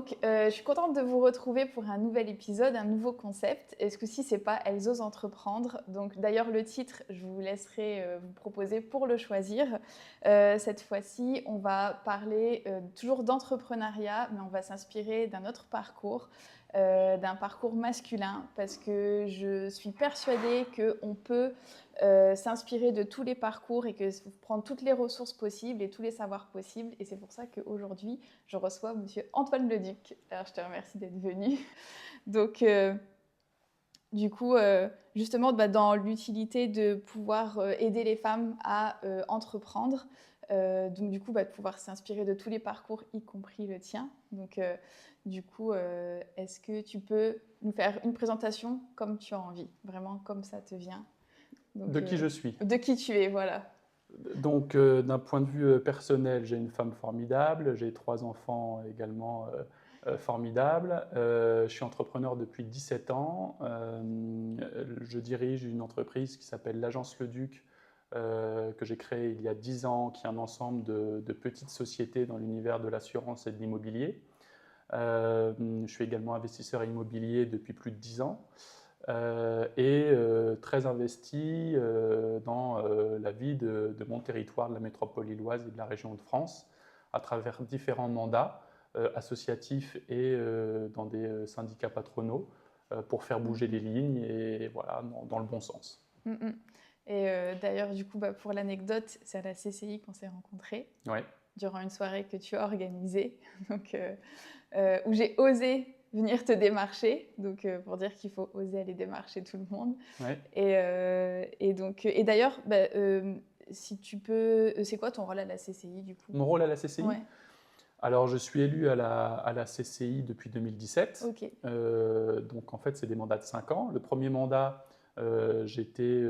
Donc, je suis contente de vous retrouver pour un nouvel épisode, un nouveau concept. Et ce coup-ci, c'est pas Elles osent entreprendre. Donc, d'ailleurs, le titre, je vous laisserai vous proposer pour le choisir. Cette fois-ci, on va parler toujours d'entrepreneuriat, mais on va s'inspirer d'un autre parcours, d'un parcours masculin, parce que je suis persuadée qu'on peut s'inspirer de tous les parcours et que prendre toutes les ressources possibles et tous les savoirs possibles. Et c'est pour ça qu'aujourd'hui, je reçois Monsieur Antoine Leduc. Alors, je te remercie d'être venu. Donc, du coup, justement, dans l'utilité de pouvoir aider les femmes à entreprendre, donc du coup, de pouvoir s'inspirer de tous les parcours, y compris le tien. Donc, du coup, est-ce que tu peux nous faire une présentation comme tu as envie, vraiment comme ça te vient? Donc, De qui je suis. de qui tu es, voilà. Donc, d'un point de vue personnel, j'ai une femme formidable, j'ai 3 enfants également formidables. Je suis entrepreneur depuis 17 ans. Je dirige une entreprise qui s'appelle l'Agence Leduc, que j'ai créée il y a 10 ans, qui est un ensemble de petites sociétés dans l'univers de l'assurance et de l'immobilier. Je suis également investisseur immobilier depuis plus de 10 ans. Très investi dans la vie de mon territoire, de la métropole lilloise et de la région de France, à travers différents mandats associatifs et dans des syndicats patronaux pour faire bouger les lignes et voilà, dans le bon sens. Et d'ailleurs, du coup, pour l'anecdote, c'est à la CCI qu'on s'est rencontrés, Ouais. durant une soirée que tu as organisée, donc, où j'ai osé venir te démarcher, donc pour dire qu'il faut oser aller démarcher tout le monde. Ouais. Et d'ailleurs, si tu peux, c'est quoi ton rôle à la CCI du coup? Mon rôle à la CCI? Ouais. Alors, je suis élu à la CCI depuis 2017. Ok. Donc, en fait, c'est des mandats de 5 ans. Le premier mandat, j'étais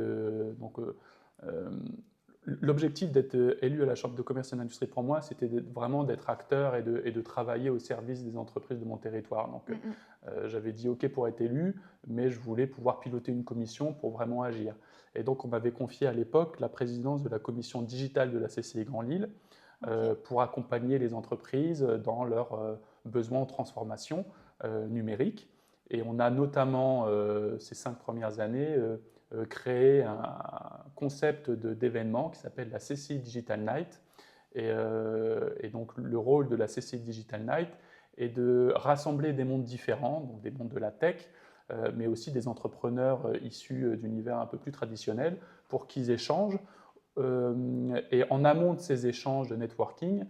l'objectif d'être élu à la Chambre de commerce et d'industrie pour moi, c'était vraiment d'être acteur et de travailler au service des entreprises de mon territoire. Donc, j'avais dit OK pour être élu, mais je voulais pouvoir piloter une commission pour vraiment agir. Et donc, on m'avait confié à l'époque la présidence de la commission digitale de la CCI Grand Lille pour accompagner les entreprises dans leurs besoins en transformation numérique. Et on a notamment, ces 5 premières années, créé un concept d'événement qui s'appelle la CCI Digital Night. Et donc, le rôle de la CCI Digital Night est de rassembler des mondes différents, donc des mondes de la tech, mais aussi des entrepreneurs issus d'univers un peu plus traditionnels pour qu'ils échangent. Et en amont de ces échanges de networking,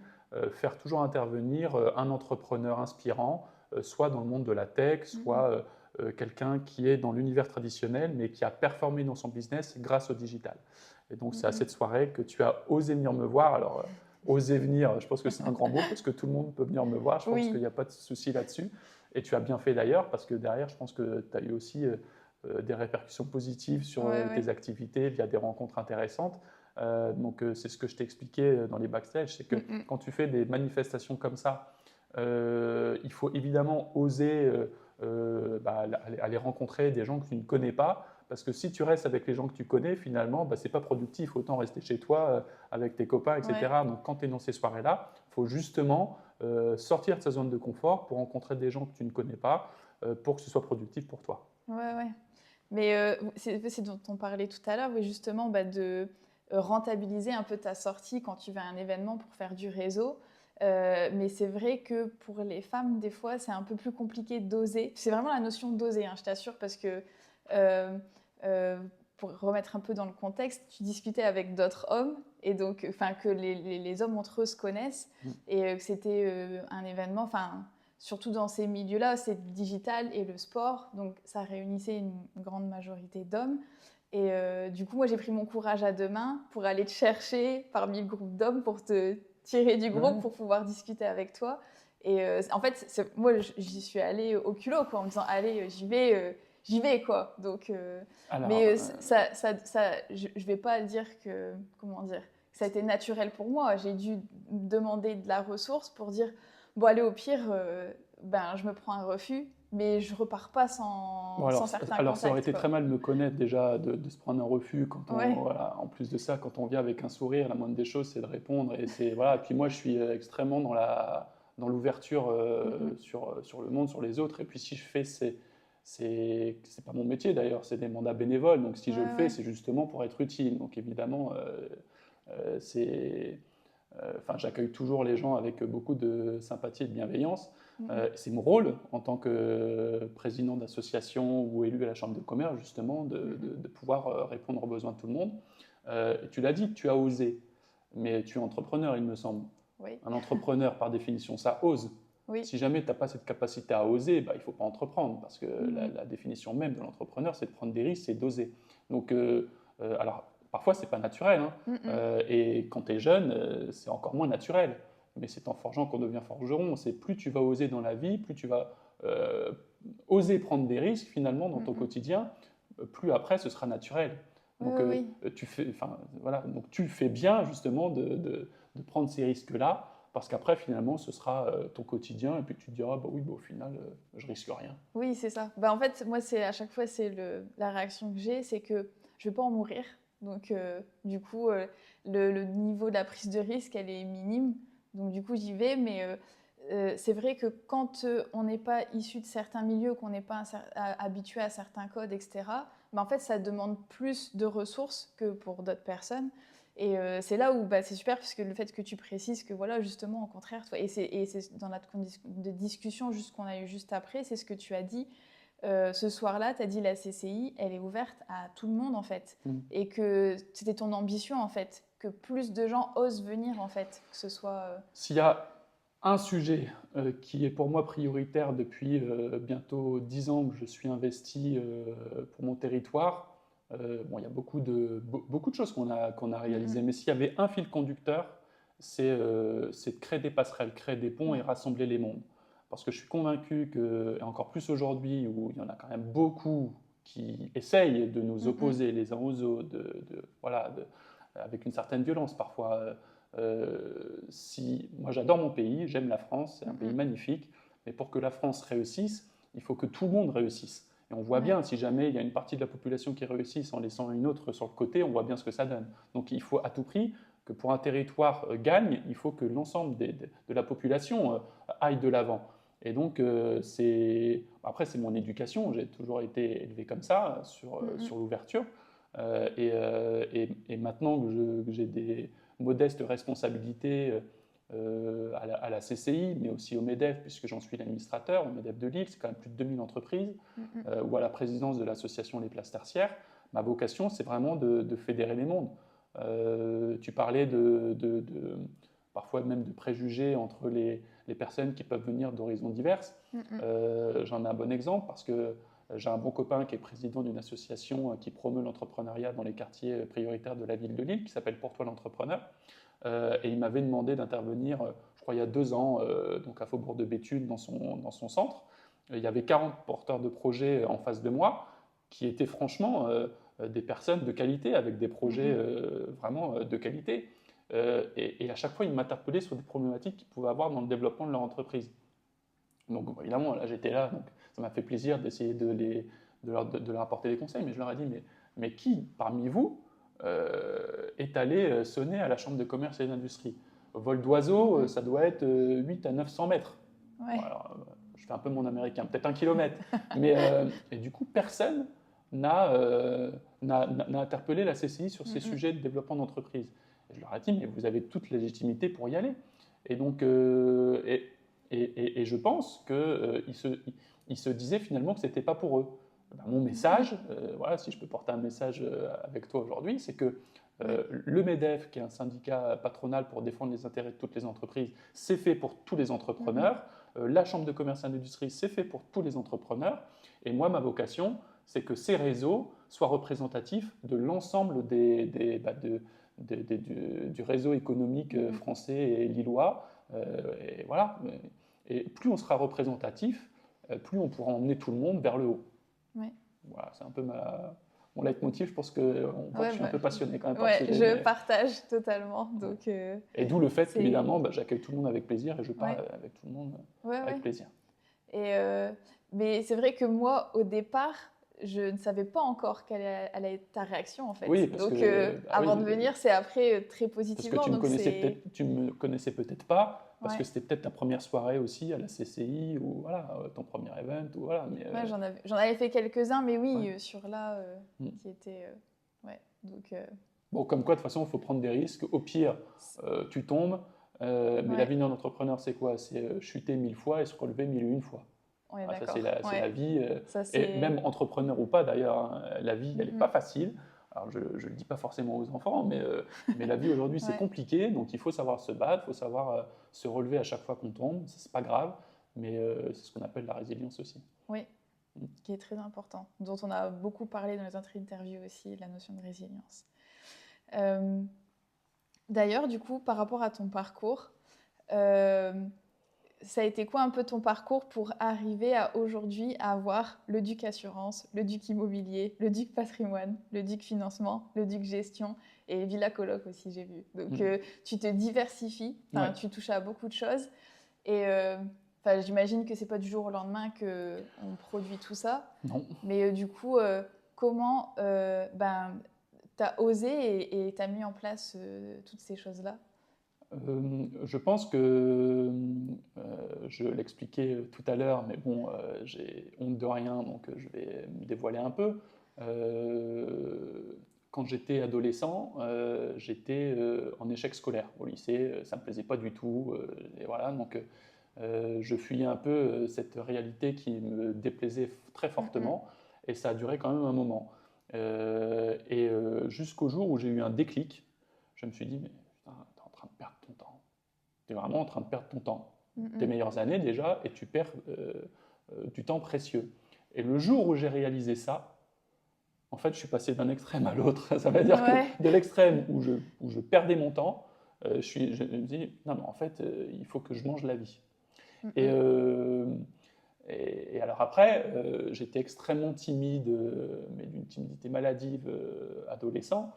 faire toujours intervenir un entrepreneur inspirant, soit dans le monde de la tech, soit quelqu'un qui est dans l'univers traditionnel, mais qui a performé dans son business grâce au digital. Et donc, c'est à cette soirée que tu as osé venir me voir. Alors, oser venir, je pense que c'est un grand mot, parce que tout le monde peut venir me voir. Je pense qu'il n'y a pas de souci là-dessus. Et tu as bien fait d'ailleurs, parce que derrière, je pense que tu as eu aussi des répercussions positives sur tes activités via des rencontres intéressantes. Donc, c'est ce que je t'ai expliqué dans les backstage, c'est que quand tu fais des manifestations comme ça, il faut évidemment oser aller rencontrer des gens que tu ne connais pas, parce que si tu restes avec les gens que tu connais, finalement, c'est pas productif. Autant rester chez toi avec tes copains, etc. Ouais. Donc, quand tu es dans ces soirées-là, il faut justement sortir de sa zone de confort pour rencontrer des gens que tu ne connais pas, pour que ce soit productif pour toi. Ouais. Mais c'est dont on parlait tout à l'heure, oui, justement, de rentabiliser un peu ta sortie quand tu vas à un événement pour faire du réseau. Mais c'est vrai que pour les femmes, des fois, c'est un peu plus compliqué d'oser. C'est vraiment la notion d'oser, hein, je t'assure, parce que pour remettre un peu dans le contexte, tu discutais avec d'autres hommes, et donc, que les hommes entre eux se connaissent, et que c'était un événement, surtout dans ces milieux-là, c'est digital et le sport, donc ça réunissait une grande majorité d'hommes. Et du coup, moi, j'ai pris mon courage à deux mains pour aller te chercher parmi le groupe d'hommes pour te tirer du groupe pour pouvoir discuter avec toi. Et en fait, moi, j'y suis allée au culot, quoi, en me disant, allez, j'y vais, quoi. Donc, mais je vais pas dire que, comment dire, que ça a été naturel pour moi. J'ai dû demander de la ressource pour dire, bon, allez, au pire, je me prends un refus, mais je repars pas sans certains contacts. Alors, ça aurait été très mal de me connaître déjà, de se prendre un refus. Voilà, en plus de ça, quand on vient avec un sourire, la moindre des choses, c'est de répondre. Et puis moi, je suis extrêmement dans l'ouverture sur le monde, sur les autres. Et puis si je fais, c'est pas mon métier d'ailleurs, c'est des mandats bénévoles. Donc si je le fais, c'est justement pour être utile. Donc évidemment, j'accueille toujours les gens avec beaucoup de sympathie et de bienveillance. C'est mon rôle en tant que président d'association ou élu à la Chambre de commerce, justement, de pouvoir répondre aux besoins de tout le monde. Et tu l'as dit, tu as osé, mais tu es entrepreneur, il me semble. Oui. Un entrepreneur, par définition, ça ose. Oui. Si jamais tu n'as pas cette capacité à oser, il ne faut pas entreprendre, parce que la définition même de l'entrepreneur, c'est de prendre des risques, c'est d'oser. Donc, alors, parfois, ce n'est pas naturel, et quand tu es jeune, c'est encore moins naturel. Mais c'est en forgeant qu'on devient forgeron. C'est plus tu vas oser dans la vie, plus tu vas oser prendre des risques, finalement, dans ton quotidien, plus après, ce sera naturel. Donc, donc tu fais bien, justement, de prendre ces risques-là, parce qu'après, finalement, ce sera ton quotidien, et puis tu te diras, au final, je risque rien. Oui, c'est ça. En fait, moi, à chaque fois, c'est la réaction que j'ai, c'est que je ne vais pas en mourir. Donc, du coup, le niveau de la prise de risque, elle est minime. Donc, du coup, j'y vais. Mais c'est vrai que quand on n'est pas issu de certains milieux, qu'on n'est pas habitué à certains codes, etc., en fait, ça demande plus de ressources que pour d'autres personnes. Et c'est là où c'est super, puisque le fait que tu précises que, voilà, justement, au contraire, toi, et c'est dans notre discussion qu'on a eu juste après, c'est ce que tu as dit. Ce soir-là, tu as dit la CCI, elle est ouverte à tout le monde, en fait. Et que c'était ton ambition, en fait, que plus de gens osent venir, en fait, que ce soit... S'il y a un sujet qui est pour moi prioritaire depuis bientôt 10 ans que je suis investi pour mon territoire, il y a beaucoup de choses qu'on a réalisées, mais s'il y avait un fil conducteur, c'est de créer des passerelles, créer des ponts et rassembler les mondes. Parce que je suis convaincu que, et encore plus aujourd'hui, où il y en a quand même beaucoup qui essayent de nous opposer les uns aux autres, avec une certaine violence parfois. Moi j'adore mon pays, j'aime la France, c'est un pays magnifique, mais pour que la France réussisse, il faut que tout le monde réussisse. Et on voit bien, si jamais il y a une partie de la population qui réussit en laissant une autre sur le côté, on voit bien ce que ça donne. Donc il faut à tout prix que pour un territoire gagne, il faut que l'ensemble de la population aille de l'avant. Et donc, après, c'est mon éducation, j'ai toujours été élevé comme ça, sur l'ouverture. Et maintenant que j'ai des modestes responsabilités à la CCI, mais aussi au MEDEF, puisque j'en suis l'administrateur, au MEDEF de Lille, c'est quand même plus de 2000 entreprises, ou à la présidence de l'association Les Places Tertiaires, ma vocation, c'est vraiment de fédérer les mondes. Tu parlais parfois même de préjugés entre les personnes qui peuvent venir d'horizons diverses. J'en ai un bon exemple parce que j'ai un bon copain qui est président d'une association qui promeut l'entrepreneuriat dans les quartiers prioritaires de la ville de Lille, qui s'appelle Pour toi l'entrepreneur. Et il m'avait demandé d'intervenir, je crois il y a 2 ans, donc à Faubourg de Béthune, dans son centre. Il y avait 40 porteurs de projets en face de moi, qui étaient franchement des personnes de qualité, avec des projets vraiment de qualité. Et à chaque fois, ils m'interpellaient sur des problématiques qu'ils pouvaient avoir dans le développement de leur entreprise. Donc évidemment, là j'étais là, donc ça m'a fait plaisir d'essayer de leur apporter des conseils, mais je leur ai dit, mais qui parmi vous est allé sonner à la Chambre de commerce et d'industrie? Vol d'oiseau, ça doit être 8 à 900 mètres. Ouais. Bon, alors, je fais un peu mon américain, peut-être 1 kilomètre. Mais et du coup, personne n'a interpellé la CCI sur ces sujets de développement d'entreprise. Et je leur ai dit, mais vous avez toute légitimité pour y aller. Et donc, et je pense qu'ils se disaient finalement que ce n'était pas pour eux. Mon message, si je peux porter un message avec toi aujourd'hui, c'est que le MEDEF, qui est un syndicat patronal pour défendre les intérêts de toutes les entreprises, c'est fait pour tous les entrepreneurs. La Chambre de commerce et d'industrie, c'est fait pour tous les entrepreneurs. Et moi, ma vocation, c'est que ces réseaux soient représentatifs de l'ensemble du réseau économique français et lillois. Et voilà. Et plus on sera représentatif, plus on pourra emmener tout le monde vers le haut. Ouais. Voilà, c'est un peu mon leitmotiv. Je pense qu'on voit que je suis un peu passionné quand même par ce sujet. Je partage totalement. Donc, et d'où le fait qu'évidemment, j'accueille tout le monde avec plaisir et je parle avec tout le monde avec plaisir. Et mais c'est vrai que moi, au départ, je ne savais pas encore quelle allait être ta réaction en fait. Oui, parce Donc que avant de venir, c'est après très parce que positivement. tu me connaissais peut-être pas, parce que Ouais. c'était peut-être ta première soirée aussi à la CCI ou voilà, ton premier event ou voilà. Mais Ouais, j'en avais fait quelques-uns, mais oui, ouais. sur là, Mm. qui était, ouais. Donc Bon, comme quoi, de toute façon, il faut prendre des risques. Au pire, tu tombes. Mais la ouais, vie d'un entrepreneur, c'est quoi? C'est chuter 1000 fois et se relever 1001 fois. on est Voilà, ça, d'accord. c'est la Ouais, vie. ça Et c'est. même entrepreneur ou pas, d'ailleurs, hein, la vie, elle n'est pas Mhm. facile. Alors, je ne le dis pas forcément aux enfants, mais la vie aujourd'hui, c'est Ouais, compliqué. Donc, il faut savoir se battre, il faut savoir se relever à chaque fois qu'on tombe. Ça, c'est pas grave, mais c'est ce qu'on appelle la résilience aussi. oui, Mm. qui est très important, dont on a beaucoup parlé dans les autres interviews aussi, la notion de résilience. Euh, D'ailleurs, du coup, par rapport à ton parcours, euh, ça a été quoi un peu ton parcours pour arriver à aujourd'hui à avoir le Duc Assurance, le Duc Immobilier, le Duc Patrimoine, le Duc Financement, le Duc Gestion et Villa Coloc aussi, j'ai vu. Donc, Mm. tu te diversifies, Ouais. tu touches à beaucoup de choses. Et j'imagine que c'est pas du jour au lendemain qu'on produit tout ça. Non. Mais du coup, comment t'as osé et t'as mis en place toutes ces choses-là? Je pense que je l'expliquais tout à l'heure, mais bon, j'ai honte de rien, donc je vais me dévoiler un peu. Quand j'étais adolescent, j'étais en échec scolaire au lycée, ça me plaisait pas du tout, et voilà, donc je fuyais un peu cette réalité qui me déplaisait très Mm, fortement, et ça a duré quand même un moment. Jusqu'au jour où j'ai eu un déclic, je me suis dit, mais putain, t'es en train de perdre ton temps. Tu es vraiment en train de perdre ton temps, mm, tes mm. meilleures années déjà, et tu perds du temps précieux. Et le jour où j'ai réalisé ça, en fait, je suis passé d'un extrême à l'autre. Ça veut dire que Ouais. de l'extrême où je perdais mon temps, je me dis, non, mais en fait, il faut que je mange la vie. Mm, Et, mm. euh, et alors après, j'étais extrêmement timide, mais d'une timidité maladive adolescent.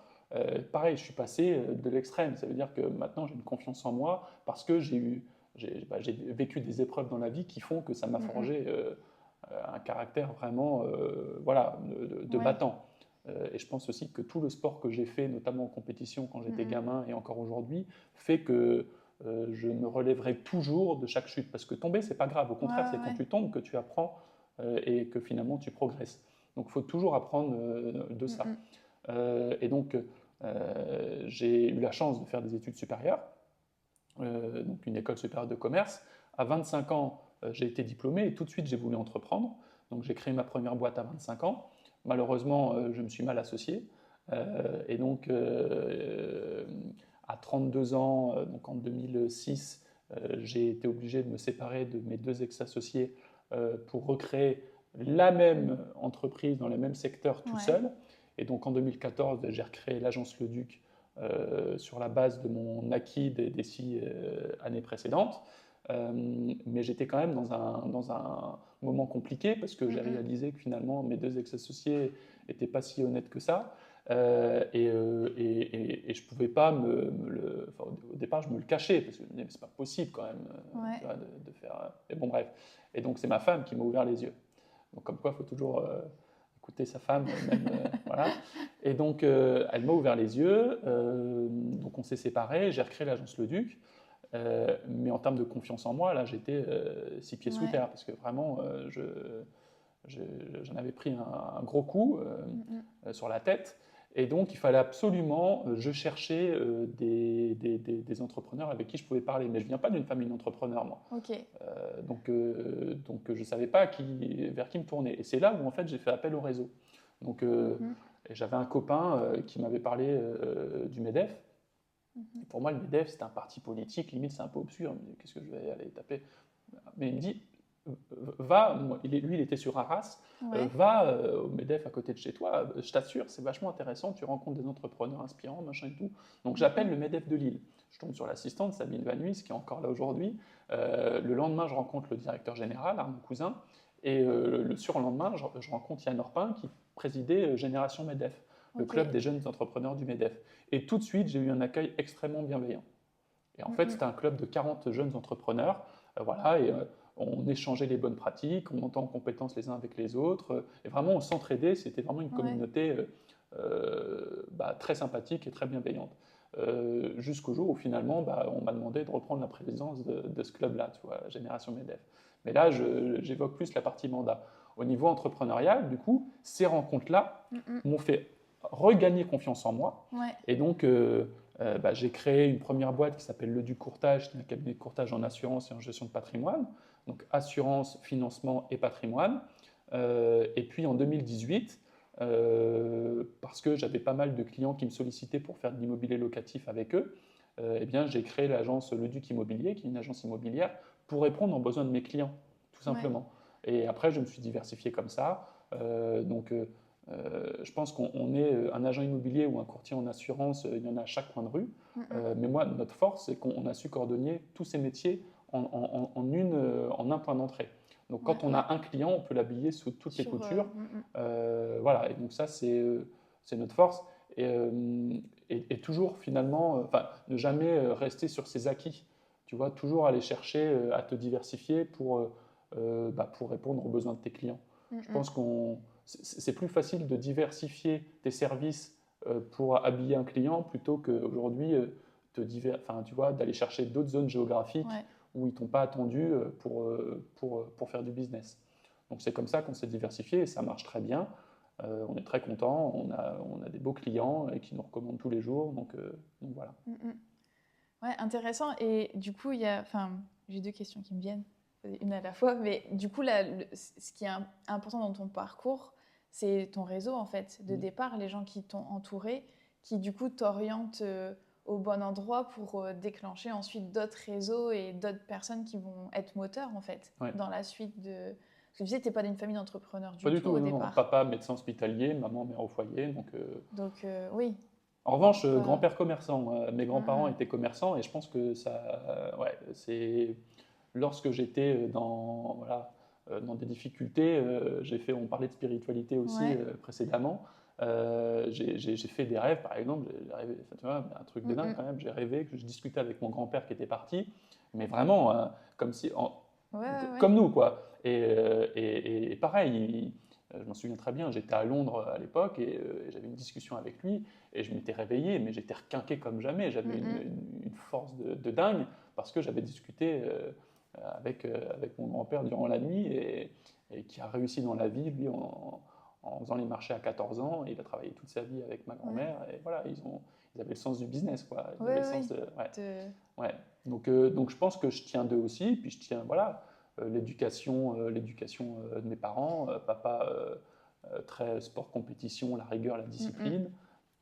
Pareil, je suis passé de l'extrême. Ça veut dire que maintenant, j'ai une confiance en moi parce que j'ai vécu des épreuves dans la vie qui font que ça m'a Mm, mm. forgé un caractère vraiment voilà, de Ouais. battant. Et je pense aussi que tout le sport que j'ai fait, notamment en compétition quand Mm, j'étais mm. gamin et encore aujourd'hui, fait que je me relèverai toujours de chaque chute. Parce que tomber, c'est pas grave. Au Ouais, contraire, c'est quand ouais. tu tombes que tu apprends et que finalement tu progresses. Donc il faut toujours apprendre de Mm, ça. mm. Et donc j'ai eu la chance de faire des études supérieures, donc une école supérieure de commerce. À 25 ans, j'ai été diplômé et tout de suite j'ai voulu entreprendre. Donc j'ai créé ma première boîte à 25 ans. Malheureusement, je me suis mal associé. Et donc à 32 ans, donc en 2006, j'ai été obligé de me séparer de mes deux ex-associés pour recréer la même entreprise dans le même secteur tout Ouais. seul. Et donc en 2014, j'ai recréé l'agence Le Duc sur la base de mon acquis des 6 années précédentes. Mais j'étais quand même dans un moment compliqué parce que Mm, j'ai mm. réalisé que finalement mes deux ex-associés n'étaient pas si honnêtes que ça. Et je ne pouvais pas enfin, au départ, je me le cachais parce que je me disais, c'est pas possible quand même Ouais. tu vois, de faire. Et bon, bref. Et donc, c'est ma femme qui m'a ouvert les yeux. Donc, comme quoi, il faut toujours écouter sa femme, même. Voilà. Et donc, elle m'a ouvert les yeux. Donc, on s'est séparés. J'ai recréé l'agence Le Duc. Mais en termes de confiance en moi, là, j'étais 6 pieds sous Ouais. terre parce que vraiment, j'en avais pris un gros coup Mm, mm. sur la tête. Et donc, il fallait absolument, je cherchais des entrepreneurs avec qui je pouvais parler. Mais je ne viens pas d'une famille d'entrepreneurs, moi. Ok. Donc je ne savais pas vers qui me tourner. Et c'est là où, en fait, j'ai fait appel au réseau. Donc, Mhm. j'avais un copain qui m'avait parlé du MEDEF. Mhm. Et pour moi, le MEDEF, c'est un parti politique, limite, c'est un peu obscur. Qu'est-ce que je vais aller taper? Mais il me dit, va, lui il était sur Arras, Ouais. va au MEDEF à côté de chez toi, je t'assure, c'est vachement intéressant, tu rencontres des entrepreneurs inspirants, machin et tout. Donc j'appelle Mhm. le MEDEF de Lille. Je tombe sur l'assistante Sabine Vanuis, qui est encore là aujourd'hui. Le lendemain, je rencontre le directeur général, Arnaud Cousin, et le surlendemain, je rencontre Yann Orpin, qui présidait Génération MEDEF, le Ok. club des jeunes entrepreneurs du MEDEF. Et tout de suite, j'ai eu un accueil extrêmement bienveillant. Et en Mm, fait, mm. c'était un club de 40 jeunes entrepreneurs. Voilà, et on échangeait les bonnes pratiques, on montait en compétences les uns avec les autres, et vraiment on s'entraidait, c'était vraiment une communauté très sympathique et très bienveillante. Jusqu'au jour où finalement on m'a demandé de reprendre la présidence de ce club-là, tu vois, Génération MEDEF. Mais là, j'évoque plus la partie mandat. Au niveau entrepreneurial, du coup, ces rencontres-là m'ont fait regagner confiance en moi. Et donc, j'ai créé une première boîte qui s'appelle Le Du Courtage, qui est un cabinet de courtage en assurance et en gestion de patrimoine. Donc, assurance, financement et patrimoine. Et puis, en 2018, parce que j'avais pas mal de clients qui me sollicitaient pour faire de l'immobilier locatif avec eux, j'ai créé l'agence Le Duc Immobilier, qui est une agence immobilière, pour répondre aux besoins de mes clients, tout simplement. Et après, je me suis diversifié comme ça. Je pense qu'on est un agent immobilier ou un courtier en assurance, il y en a à chaque coin de rue. Mais moi, notre force, c'est qu'on a su coordonner tous ces métiers en un point d'entrée. Donc, quand on a un client, on peut l'habiller sous toutes les coutures. Voilà, et donc ça, c'est notre force. Et toujours, finalement, ne jamais rester sur ses acquis. Tu vois, toujours aller chercher à te diversifier pour répondre aux besoins de tes clients. Je pense c'est plus facile de diversifier tes services pour habiller un client plutôt qu'aujourd'hui d'aller chercher d'autres zones géographiques où ils ne t'ont pas attendu pour faire du business. Donc c'est comme ça qu'on s'est diversifié et ça marche très bien. On est très content, on a des beaux clients et qui nous recommandent tous les jours. Donc voilà. Ouais, intéressant. Et du coup, j'ai deux questions qui me viennent, une à la fois. Mais du coup, ce qui est important dans ton parcours, c'est ton réseau, en fait, de départ, les gens qui t'ont entouré, qui du coup t'orientent au bon endroit pour déclencher ensuite d'autres réseaux et d'autres personnes qui vont être moteurs, en fait, dans la suite de... Parce que tu disais, tu n'es pas d'une famille d'entrepreneurs du tout au départ. Non. Papa, médecin hospitalier, maman, mère au foyer. Donc oui. En revanche, grand-père commerçant. Mes grands-parents étaient commerçants et je pense que c'est lorsque j'étais dans des difficultés, on parlait de spiritualité aussi précédemment. J'ai fait des rêves, par exemple, tu vois, un truc de dingue quand même. J'ai rêvé que je discutais avec mon grand-père qui était parti, mais vraiment comme comme nous, quoi. Et pareil, je m'en souviens très bien, j'étais à Londres à l'époque et j'avais une discussion avec lui et je m'étais réveillé, mais j'étais requinqué comme jamais. J'avais une force de dingue parce que j'avais discuté avec mon grand-père durant la nuit et qui a réussi dans la vie, lui, en faisant les marchés à 14 ans. Et il a travaillé toute sa vie avec ma grand-mère et voilà, ils avaient le sens du business, quoi. Ils avaient le sens Donc je pense que je tiens d'eux aussi, puis je tiens, voilà, l'éducation de mes parents, papa très sport compétition, la rigueur, la discipline,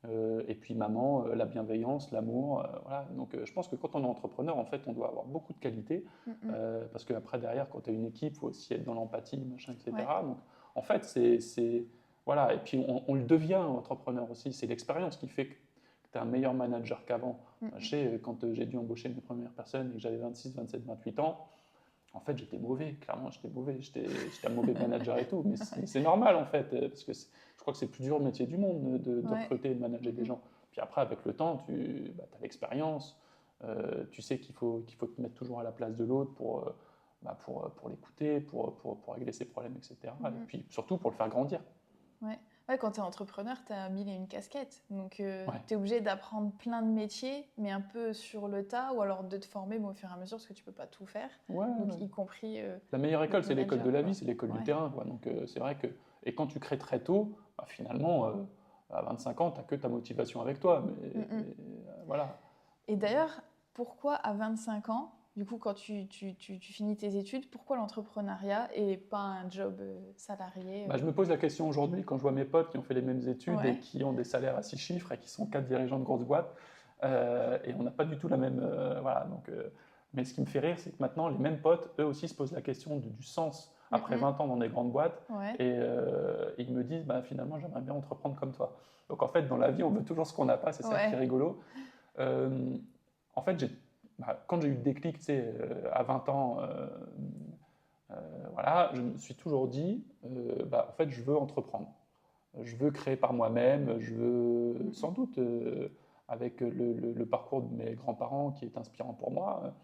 et puis maman, la bienveillance, l'amour, voilà. Donc je pense que quand on est entrepreneur, en fait, on doit avoir beaucoup de qualités, parce qu'après derrière, quand tu as une équipe, il faut aussi être dans l'empathie, machin, etc. Donc en fait, voilà, et puis on le devient entrepreneur aussi, c'est l'expérience qui fait que tu es un meilleur manager qu'avant. Je sais, quand j'ai dû embaucher mes premières personnes et que j'avais 26, 27, 28 ans, en fait, j'étais mauvais, clairement, j'étais mauvais, j'étais un mauvais manager et tout, mais c'est normal en fait, parce que je crois que c'est le plus dur métier du monde de recruter et de manager des gens. Puis après, avec le temps, tu as l'expérience, tu sais qu'il faut te mettre toujours à la place de l'autre pour l'écouter, pour régler ses problèmes, etc. Et puis surtout pour le faire grandir. Ouais, quand tu es entrepreneur, tu as 1000 et une casquettes. Donc, tu es obligé d'apprendre plein de métiers, mais un peu sur le tas, ou alors de te former au fur et à mesure, parce que tu ne peux pas tout faire. Donc, y compris. La meilleure école, c'est l'école de la vie, c'est l'école du terrain. Quoi. Donc, c'est vrai que. Et quand tu crées très tôt, finalement, à 25 ans, tu n'as que ta motivation avec toi. Voilà. Et d'ailleurs, pourquoi à 25 ans, du coup, quand tu finis tes études, pourquoi l'entrepreneuriat et pas un job salarié Je me pose la question aujourd'hui quand je vois mes potes qui ont fait les mêmes études et qui ont des salaires à 6 chiffres et qui sont 4 dirigeants de grosses boîtes. Et on n'a pas du tout la même... voilà, donc, mais ce qui me fait rire, c'est que maintenant, les mêmes potes, eux aussi, se posent la question du sens après 20 ans dans des grandes boîtes. Et ils me disent, finalement, j'aimerais bien entreprendre comme toi. Donc en fait, dans la vie, on veut toujours ce qu'on n'a pas, c'est ça qui est rigolo. En fait, quand j'ai eu le déclic, tu sais, à 20 ans, voilà, je me suis toujours dit, en fait, je veux entreprendre. Je veux créer par moi-même, je veux sans doute, avec le parcours de mes grands-parents qui est inspirant pour moi,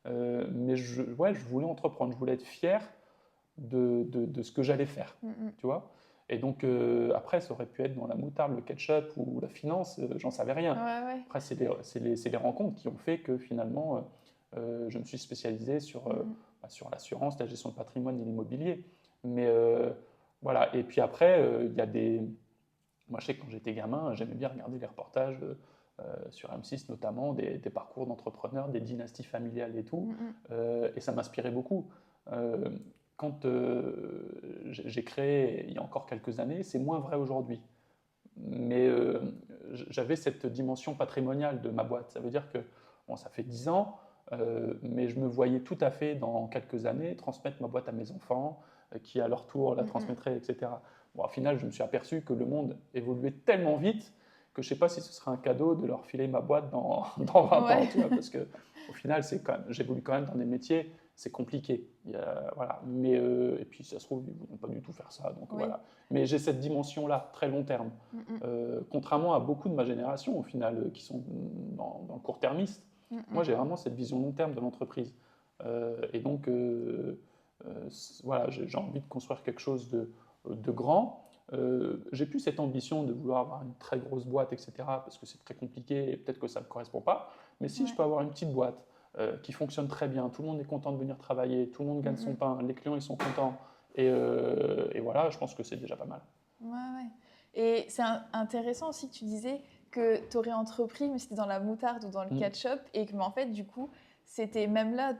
Mais je voulais entreprendre, je voulais être fier de ce que j'allais faire, tu vois. Et donc, après, ça aurait pu être dans la moutarde, le ketchup ou la finance, j'en savais rien. Ouais. Après, c'est les rencontres qui ont fait que finalement, je me suis spécialisé sur l'assurance, la gestion de patrimoine et l'immobilier. Mais voilà, et puis après, il y a des... Moi, je sais que quand j'étais gamin, j'aimais bien regarder les reportages sur M6 notamment, des parcours d'entrepreneurs, des dynasties familiales et tout, et ça m'inspirait beaucoup. Euh, Quand j'ai créé, il y a encore quelques années, c'est moins vrai aujourd'hui, mais j'avais cette dimension patrimoniale de ma boîte. Ça veut dire que, bon, ça fait 10 ans, mais je me voyais tout à fait dans quelques années transmettre ma boîte à mes enfants, qui à leur tour la transmettraient, etc. Bon, au final, je me suis aperçu que le monde évoluait tellement vite que je ne sais pas si ce serait un cadeau de leur filer ma boîte dans 20 ans, tu vois, parce que au final, j'évolue quand même dans des métiers, c'est compliqué. Voilà. Mais, et puis, ça se trouve, ils ne vont pas du tout faire ça. Donc, voilà. Mais j'ai cette dimension-là, très long terme. Contrairement à beaucoup de ma génération, au final, qui sont dans le court-termiste, moi, j'ai vraiment cette vision long terme de l'entreprise. Et donc, voilà, j'ai envie de construire quelque chose de grand. J'ai plus cette ambition de vouloir avoir une très grosse boîte, etc., parce que c'est très compliqué et peut-être que ça ne me correspond pas. Mais si je peux avoir une petite boîte qui fonctionne très bien, tout le monde est content de venir travailler, tout le monde gagne son pain, les clients ils sont contents, et voilà, je pense que c'est déjà pas mal. Ouais. Et c'est intéressant aussi que tu disais que tu aurais entrepris, mais c'était dans la moutarde ou dans le ketchup, et que, mais en fait, du coup, c'était même là,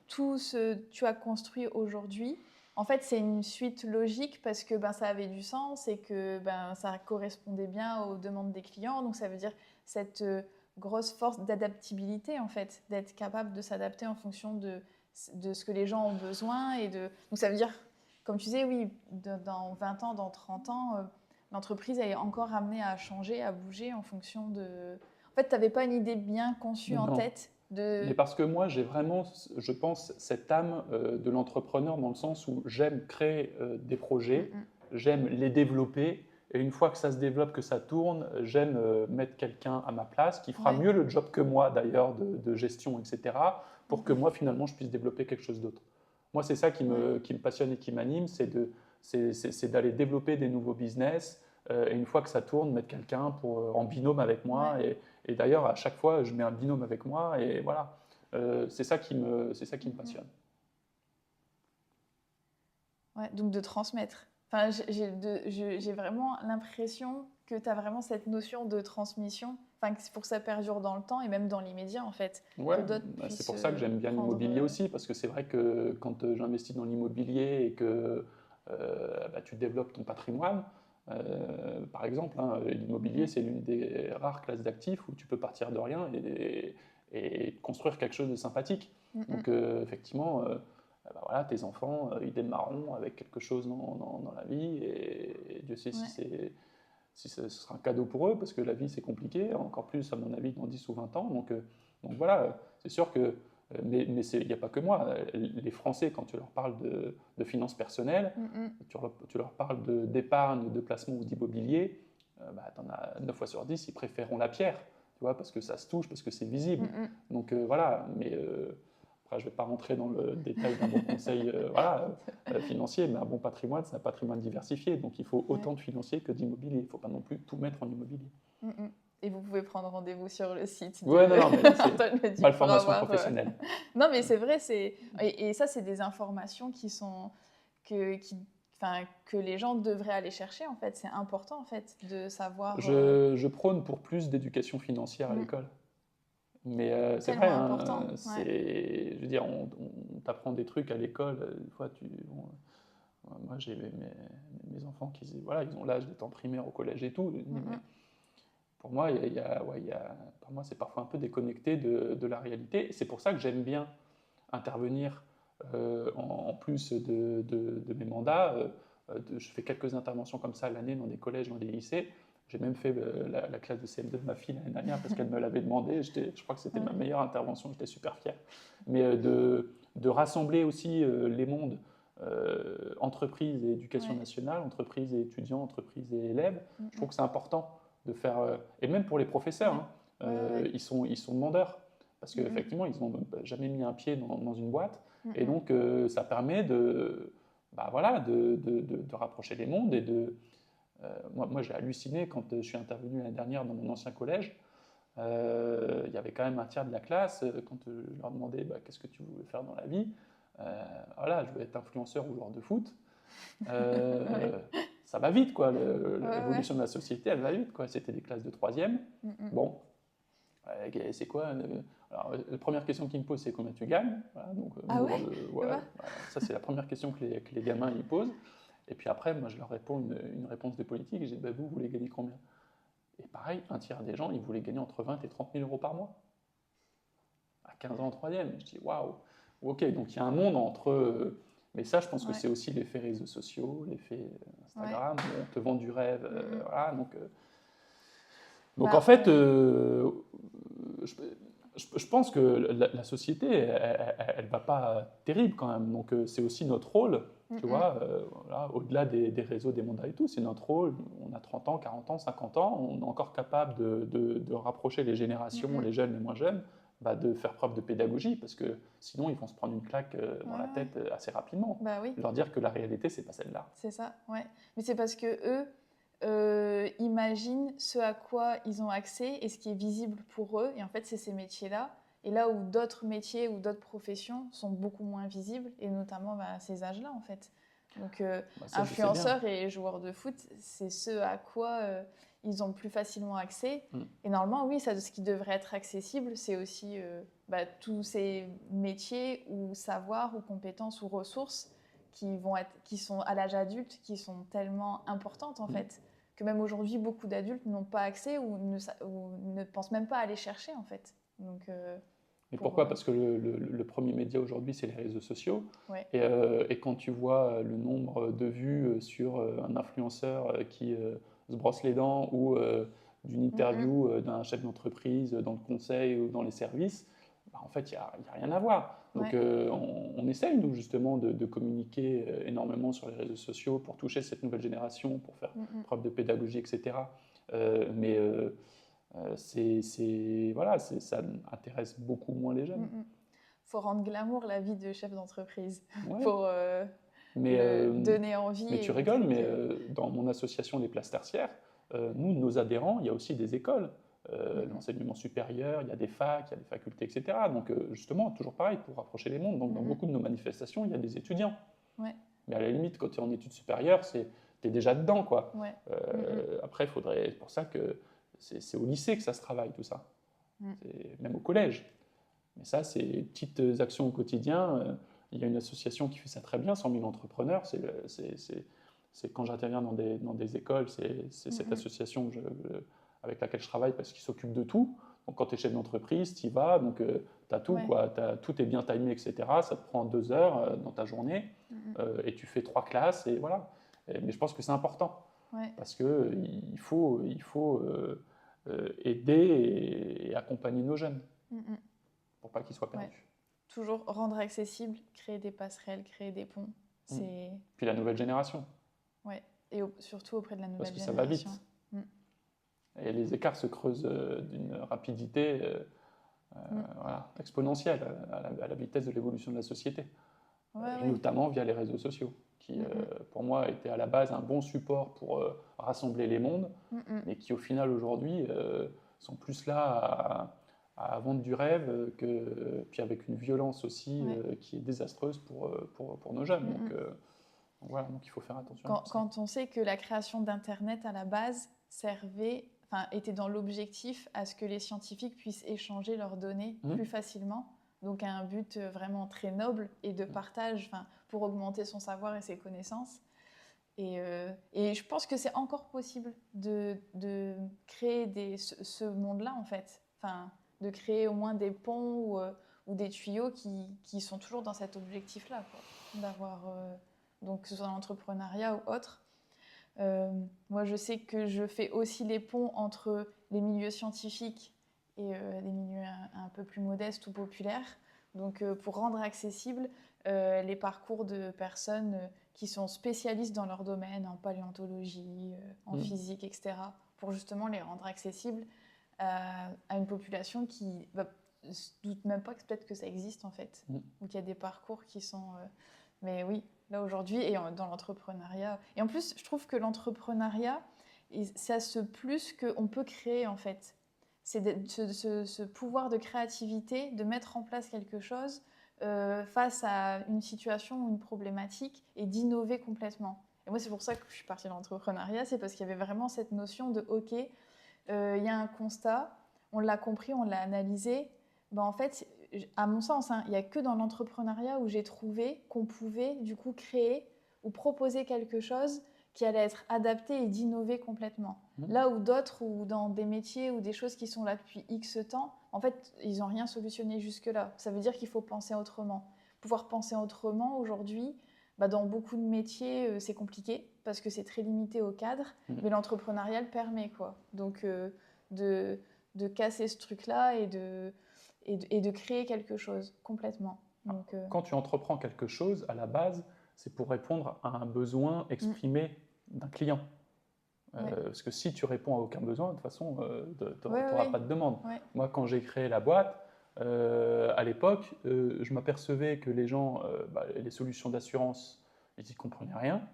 tout ce que tu as construit aujourd'hui. En fait, c'est une suite logique parce que ça avait du sens et que ça correspondait bien aux demandes des clients. Donc, ça veut dire cette grosse force d'adaptabilité, en fait, d'être capable de s'adapter en fonction de ce que les gens ont besoin. Donc, ça veut dire, comme tu disais, oui, dans 20 ans, dans 30 ans, l'entreprise est encore amenée à changer, à bouger en fonction de... En fait, tu n'avais pas une idée bien conçue en tête de... Mais parce que moi, j'ai vraiment, je pense, cette âme de l'entrepreneur dans le sens où j'aime créer des projets, j'aime les développer, et une fois que ça se développe, que ça tourne, j'aime mettre quelqu'un à ma place qui fera mieux le job que moi d'ailleurs de gestion, etc., pour que moi, finalement, je puisse développer quelque chose d'autre. Moi, c'est ça qui me passionne et qui m'anime, c'est d'aller développer des nouveaux business, et une fois que ça tourne, mettre quelqu'un en binôme avec moi. Et d'ailleurs, à chaque fois, je mets un binôme avec moi, et voilà. C'est ça qui me passionne. Ouais, donc de transmettre. Enfin, j'ai vraiment l'impression que tu as vraiment cette notion de transmission, enfin, pour que ça perdure dans le temps et même dans l'immédiat, en fait. Ouais, c'est pour ça que j'aime bien l'immobilier aussi, parce que c'est vrai que quand j'investis dans l'immobilier et que tu développes ton patrimoine, par exemple, l'immobilier, c'est l'une des rares classes d'actifs où tu peux partir de rien et construire quelque chose de sympathique. Donc, effectivement, voilà, tes enfants, ils démarreront avec quelque chose dans la vie, et Dieu sait si ce sera un cadeau pour eux, parce que la vie, c'est compliqué, encore plus, à mon avis, dans 10 ou 20 ans. Donc voilà, c'est sûr que... Mais il n'y a pas que moi. Les Français, quand tu leur parles de finances personnelles, tu leur parles d'épargne, de placement ou d'immobilier, tu en as 9 fois sur 10, ils préféreront la pierre, tu vois, parce que ça se touche, parce que c'est visible. Donc voilà, mais après, je ne vais pas rentrer dans le détail d'un bon conseil financier, mais un bon patrimoine, c'est un patrimoine diversifié. Donc il faut autant de financier que d'immobilier. Il ne faut pas non plus tout mettre en immobilier. Et vous pouvez prendre rendez-vous sur le site de non, mais c'est malformation avoir... professionnelle. Non, mais c'est vrai, et ça, c'est des informations que les gens devraient aller chercher, en fait. C'est important, en fait, de savoir... Je prône pour plus d'éducation financière à l'école. Mais c'est vrai, important. Je veux dire, on t'apprend des trucs à l'école. Une fois, moi, j'ai mes enfants qui voilà, ils ont l'âge d'être en primaire, au collège et tout. Mais pour moi, pour moi, c'est parfois un peu déconnecté de la réalité. Et c'est pour ça que j'aime bien intervenir en plus de mes mandats. Je fais quelques interventions comme ça l'année dans des collèges, dans des lycées. J'ai même fait la classe de CM2 de ma fille l'année dernière parce qu'elle me l'avait demandé. Je crois que c'était ma meilleure intervention, j'étais super fier. Mais de rassembler aussi les mondes, entreprise et éducation nationale, entreprise et étudiants, entreprise et élèves, je trouve que c'est important de faire, et même pour les professeurs, ils sont demandeurs. parce qu'effectivement, ils n'ont jamais mis un pied dans une boîte. Mm-hmm. Et donc, ça permet de rapprocher les mondes. Et moi, j'ai halluciné quand je suis intervenu l'année dernière dans mon ancien collège. Il y avait quand même un tiers de la classe, quand je leur demandais qu'est-ce que tu voulais faire dans la vie. Voilà, je veux être influenceur ou joueur de foot. Ouais. Ça va vite, quoi. L'évolution de la société, elle va vite, quoi. C'était des classes de 3e. Bon, c'est quoi alors, la première question qu'ils me posent, c'est combien tu gagnes. Voilà, donc, voilà. Ça, c'est la première question que les gamins ils posent. Et puis après, moi, je leur réponds une réponse de politique. Et je dis, vous voulez gagner combien? Et pareil, un tiers des gens, ils voulaient gagner entre 20 et 30 000 euros par mois. À 15 ans en 3e. Je dis, waouh. Ok, donc il y a un monde entre... mais ça, je pense que c'est aussi l'effet réseaux sociaux, l'effet Instagram, on te vend du rêve. Voilà, donc en fait, je pense que la société, elle va pas terrible quand même. Donc c'est aussi notre rôle, tu vois, voilà, au-delà des réseaux, des mandats et tout, c'est notre rôle. On a 30 ans, 40 ans, 50 ans, on est encore capable de rapprocher les générations, les jeunes, les moins jeunes, de faire preuve de pédagogie, parce que sinon ils vont se prendre une claque dans la tête assez rapidement. Leur dire que la réalité, c'est pas celle-là. C'est ça, ouais. Mais c'est parce que eux imaginent ce à quoi ils ont accès et ce qui est visible pour eux. Et en fait, c'est ces métiers-là. Et là où d'autres métiers ou d'autres professions sont beaucoup moins visibles, et notamment à ces âges-là, en fait. Donc, influenceurs et joueurs de foot, c'est ce à quoi ils ont plus facilement accès. Et normalement, oui, ce qui devrait être accessible, c'est aussi tous ces métiers ou savoirs ou compétences ou ressources qui sont à l'âge adulte, qui sont tellement importantes, en fait, que même aujourd'hui, beaucoup d'adultes n'ont pas accès ou ne pensent même pas à aller chercher, en fait. Donc, et pourquoi ? Parce que le premier média aujourd'hui, c'est les réseaux sociaux. Ouais. Et quand tu vois le nombre de vues sur un influenceur qui se brosse les dents ou d'une interview d'un chef d'entreprise dans le conseil ou dans les services, en fait, il n'y a rien à voir. Donc, on essaye, nous, justement, de communiquer énormément sur les réseaux sociaux pour toucher cette nouvelle génération, pour faire preuve de pédagogie, etc. Mais ça intéresse beaucoup moins les jeunes. Faut rendre glamour la vie de chef d'entreprise pour donner envie. Mais tu rigoles, mais dans mon association des places tertiaires, nous, nos adhérents, il y a aussi des écoles. L'enseignement supérieur, il y a des facs, il y a des facultés, etc. Donc justement, toujours pareil, pour rapprocher les mondes. Donc dans beaucoup de nos manifestations, il y a des étudiants. Mais à la limite, quand tu es en études supérieures, tu es déjà dedans, quoi. Après, c'est pour ça que c'est au lycée que ça se travaille, tout ça. Même au collège. Mais ça, c'est petites actions au quotidien. Il y a une association qui fait ça très bien, 100 000 entrepreneurs. C'est quand j'interviens dans des écoles, c'est cette association avec laquelle je travaille parce qu'ils s'occupent de tout. Donc quand tu es chef d'entreprise, tu y vas, donc tu as tout, quoi. Tout est bien timé, etc. Ça te prend 2 heures dans ta journée et tu fais 3 classes, et voilà. Mais je pense que c'est important parce qu'il faut aider et accompagner nos jeunes pour pas qu'ils soient perdus. Toujours rendre accessible, créer des passerelles, créer des ponts. Puis la nouvelle génération. Et surtout auprès de la nouvelle génération. Parce que ça va vite. Et les écarts se creusent d'une rapidité exponentielle à la vitesse de l'évolution de la société. Notamment via les réseaux sociaux, qui pour moi étaient à la base un bon support pour rassembler les mondes, mais qui au final aujourd'hui sont plus là à vendre du rêve, puis avec une violence aussi qui est désastreuse pour nos jeunes. Donc il faut faire attention. Quand on sait que la création d'Internet à la base était dans l'objectif à ce que les scientifiques puissent échanger leurs données plus facilement, donc à un but vraiment très noble et de partage, pour augmenter son savoir et ses connaissances. Et je pense que c'est encore possible de créer ce monde-là, en fait. De créer au moins des ponts ou des tuyaux qui sont toujours dans cet objectif-là, quoi. D'avoir, donc que ce soit dans l'entrepreneuriat ou autre. Moi, je sais que je fais aussi les ponts entre les milieux scientifiques et les milieux un peu plus modestes ou populaires. Donc, pour rendre accessibles les parcours de personnes qui sont spécialistes dans leur domaine, en paléontologie, en physique, etc., pour justement les rendre accessibles à une population qui va se doutent même pas que peut-être que ça existe en fait, ou qu'il y a des parcours qui sont... Mais oui, là aujourd'hui, et dans l'entrepreneuriat. Et en plus, je trouve que l'entrepreneuriat, ça ce plus qu'on peut créer en fait. C'est ce pouvoir de créativité, de mettre en place quelque chose face à une situation ou une problématique et d'innover complètement. Et moi, c'est pour ça que je suis partie de l'entrepreneuriat, c'est parce qu'il y avait vraiment cette notion de OK, il y a un constat, on l'a compris, on l'a analysé. Ben, en fait, à mon sens, il n'y a que dans l'entrepreneuriat où j'ai trouvé qu'on pouvait du coup créer ou proposer quelque chose qui allait être adapté et d'innover complètement. Là où d'autres, ou dans des métiers ou des choses qui sont là depuis X temps, en fait, ils n'ont rien solutionné jusque-là. Ça veut dire qu'il faut penser autrement. Pouvoir penser autrement, aujourd'hui, dans beaucoup de métiers, c'est compliqué parce que c'est très limité au cadre, mais l'entrepreneuriat le permet, quoi. Donc, de casser ce truc-là et de créer quelque chose complètement. Donc, Quand tu entreprends quelque chose, à la base, c'est pour répondre à un besoin exprimé d'un client. Parce que si tu réponds à aucun besoin, de toute façon, tu n'auras pas de demande. Moi, quand j'ai créé la boîte, à l'époque, je m'apercevais que les gens, les solutions d'assurance, ils n'y comprenaient rien.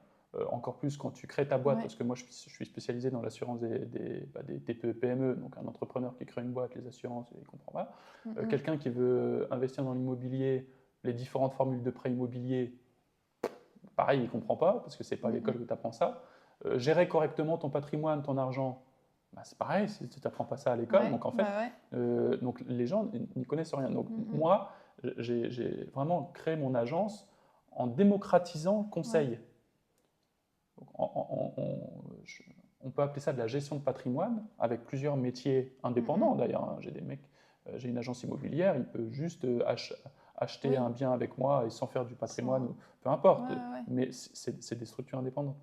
Encore plus quand tu crées ta boîte, parce que moi, je suis spécialisé dans l'assurance des TPE-PME, donc un entrepreneur qui crée une boîte, les assurances, il ne comprend pas. Quelqu'un qui veut investir dans l'immobilier, les différentes formules de prêt immobilier, pareil, il ne comprend pas, parce que ce n'est pas à l'école que tu apprends ça. Gérer correctement ton patrimoine, ton argent, c'est pareil, tu n'apprends pas ça à l'école. Donc en fait, donc les gens n'y connaissent rien. Donc moi, j'ai vraiment créé mon agence en démocratisant le conseil. Donc, on peut appeler ça de la gestion de patrimoine, avec plusieurs métiers indépendants d'ailleurs. J'ai une agence immobilière, il peut juste acheter un bien avec moi et sans faire du patrimoine, peu importe. Mais c'est des structures indépendantes.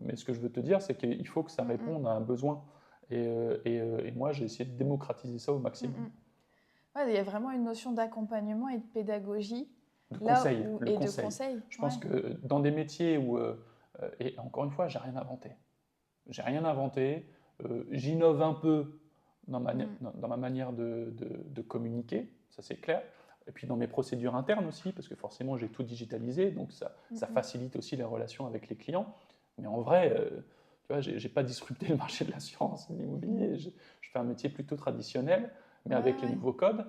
Mais ce que je veux te dire, c'est qu'il faut que ça réponde à un besoin. Et moi, j'ai essayé de démocratiser ça au maximum. Il y a vraiment une notion d'accompagnement et de pédagogie. De conseil. Et de conseil. Je pense que dans des métiers où... et encore une fois, j'ai rien inventé. J'ai rien inventé. J'innove un peu dans ma manière de communiquer, ça c'est clair. Et puis dans mes procédures internes aussi, parce que forcément j'ai tout digitalisé, donc ça facilite aussi les relations avec les clients. Mais en vrai, tu vois, j'ai pas disrupté le marché de l'assurance et de l'immobilier. Je fais un métier plutôt traditionnel, mais avec les nouveaux codes.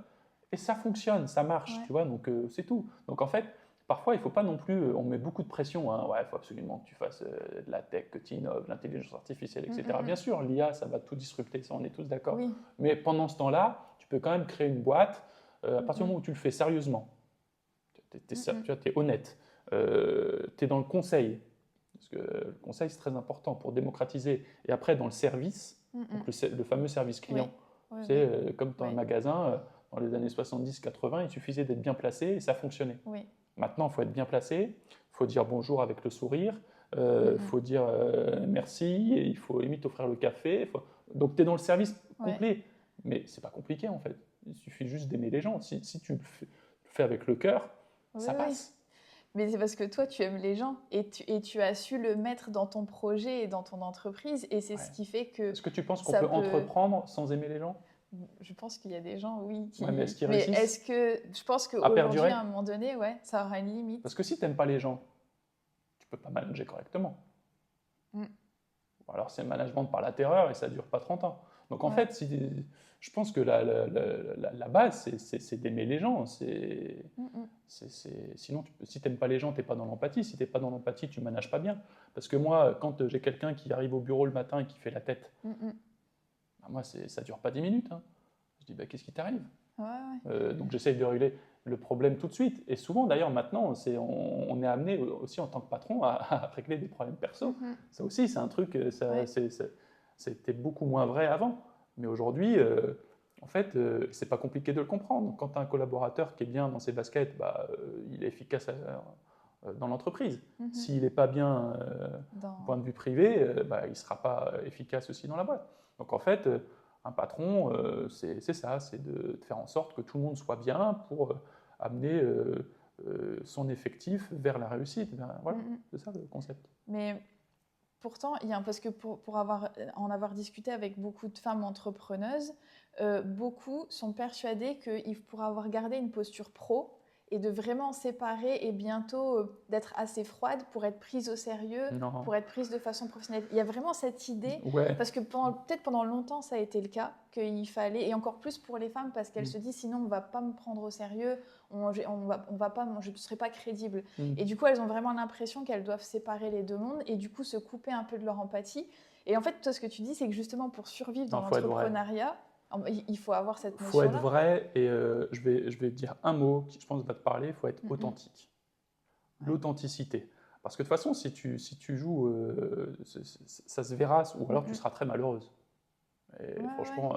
Et ça fonctionne, ça marche, tu vois, donc c'est tout. Donc en fait, parfois, il ne faut pas non plus, on met beaucoup de pression, hein. Il faut absolument que tu fasses de la tech, que tu innoves, l'intelligence artificielle, etc. Bien sûr, l'IA, ça va tout disrupter, ça on est tous d'accord. Mais pendant ce temps-là, tu peux quand même créer une boîte à partir du moment où tu le fais sérieusement. Tu es honnête, tu es dans le conseil, parce que le conseil c'est très important pour démocratiser. Et après, dans le service, donc le fameux service client, comme dans un magasin, dans les années 70-80, il suffisait d'être bien placé et ça fonctionnait. Maintenant, il faut être bien placé, il faut dire bonjour avec le sourire, il faut dire merci, et il faut limite offrir le café. Donc, tu es dans le service complet. Mais ce n'est pas compliqué en fait. Il suffit juste d'aimer les gens. Si tu le fais avec le cœur, ça passe. Mais c'est parce que toi, tu aimes les gens et tu as su le mettre dans ton projet et dans ton entreprise. Et c'est ce qui fait que... Est-ce que tu penses qu'on peut entreprendre sans aimer les gens ? Je pense qu'il y a des gens, oui, qui... mais est-ce qu'ils réussissent ? Mais est-ce que... Je pense qu'aujourd'hui, à un moment donné, ça aura une limite. Parce que si tu n'aimes pas les gens, tu ne peux pas manager correctement. Alors c'est un management par la terreur et ça ne dure pas 30 ans. Donc en fait, je pense que la base, c'est d'aimer les gens. Sinon, si tu n'aimes pas les gens, tu n'es pas dans l'empathie. Si tu n'es pas dans l'empathie, tu ne manages pas bien. Parce que moi, quand j'ai quelqu'un qui arrive au bureau le matin et qui fait la tête, moi, ça ne dure pas 10 minutes. Hein. Je dis, qu'est-ce qui t'arrive ? Donc j'essaye de régler le problème tout de suite. Et souvent, d'ailleurs, maintenant, on est amené aussi en tant que patron à régler des problèmes perso. Ça aussi, c'est un truc, c'était beaucoup moins vrai avant. Mais aujourd'hui, en fait, c'est pas compliqué de le comprendre. Quand tu as un collaborateur qui est bien dans ses baskets, il est efficace dans l'entreprise. S'il n'est pas bien du point de vue privé, il ne sera pas efficace aussi dans la boîte. Donc en fait, un patron, c'est ça, c'est de faire en sorte que tout le monde soit bien pour amener son effectif vers la réussite. Voilà, c'est ça le concept. Mais Pourtant, parce que en avoir discuté avec beaucoup de femmes entrepreneuses, beaucoup sont persuadées qu'il pourra avoir gardé une posture pro et de vraiment séparer et bientôt d'être assez froide pour être prise au sérieux, Non. pour être prise de façon professionnelle. Il y a vraiment cette idée, Ouais. parce que peut-être pendant longtemps ça a été le cas, qu'il fallait, et encore plus pour les femmes, parce qu'elles se disent sinon on ne va pas me prendre au sérieux, je ne serai pas crédible. Et du coup elles ont vraiment l'impression qu'elles doivent séparer les deux mondes et du coup se couper un peu de leur empathie. Et en fait, toi ce que tu dis, c'est que justement pour survivre dans l'entrepreneuriat, il faut avoir cette notion-là. Il faut être vrai, et je vais dire un mot qui, je pense, va te parler, il faut être authentique. Ouais. L'authenticité. Parce que de toute façon, si tu joues, ça se verra, ou alors tu seras très malheureuse. Et franchement,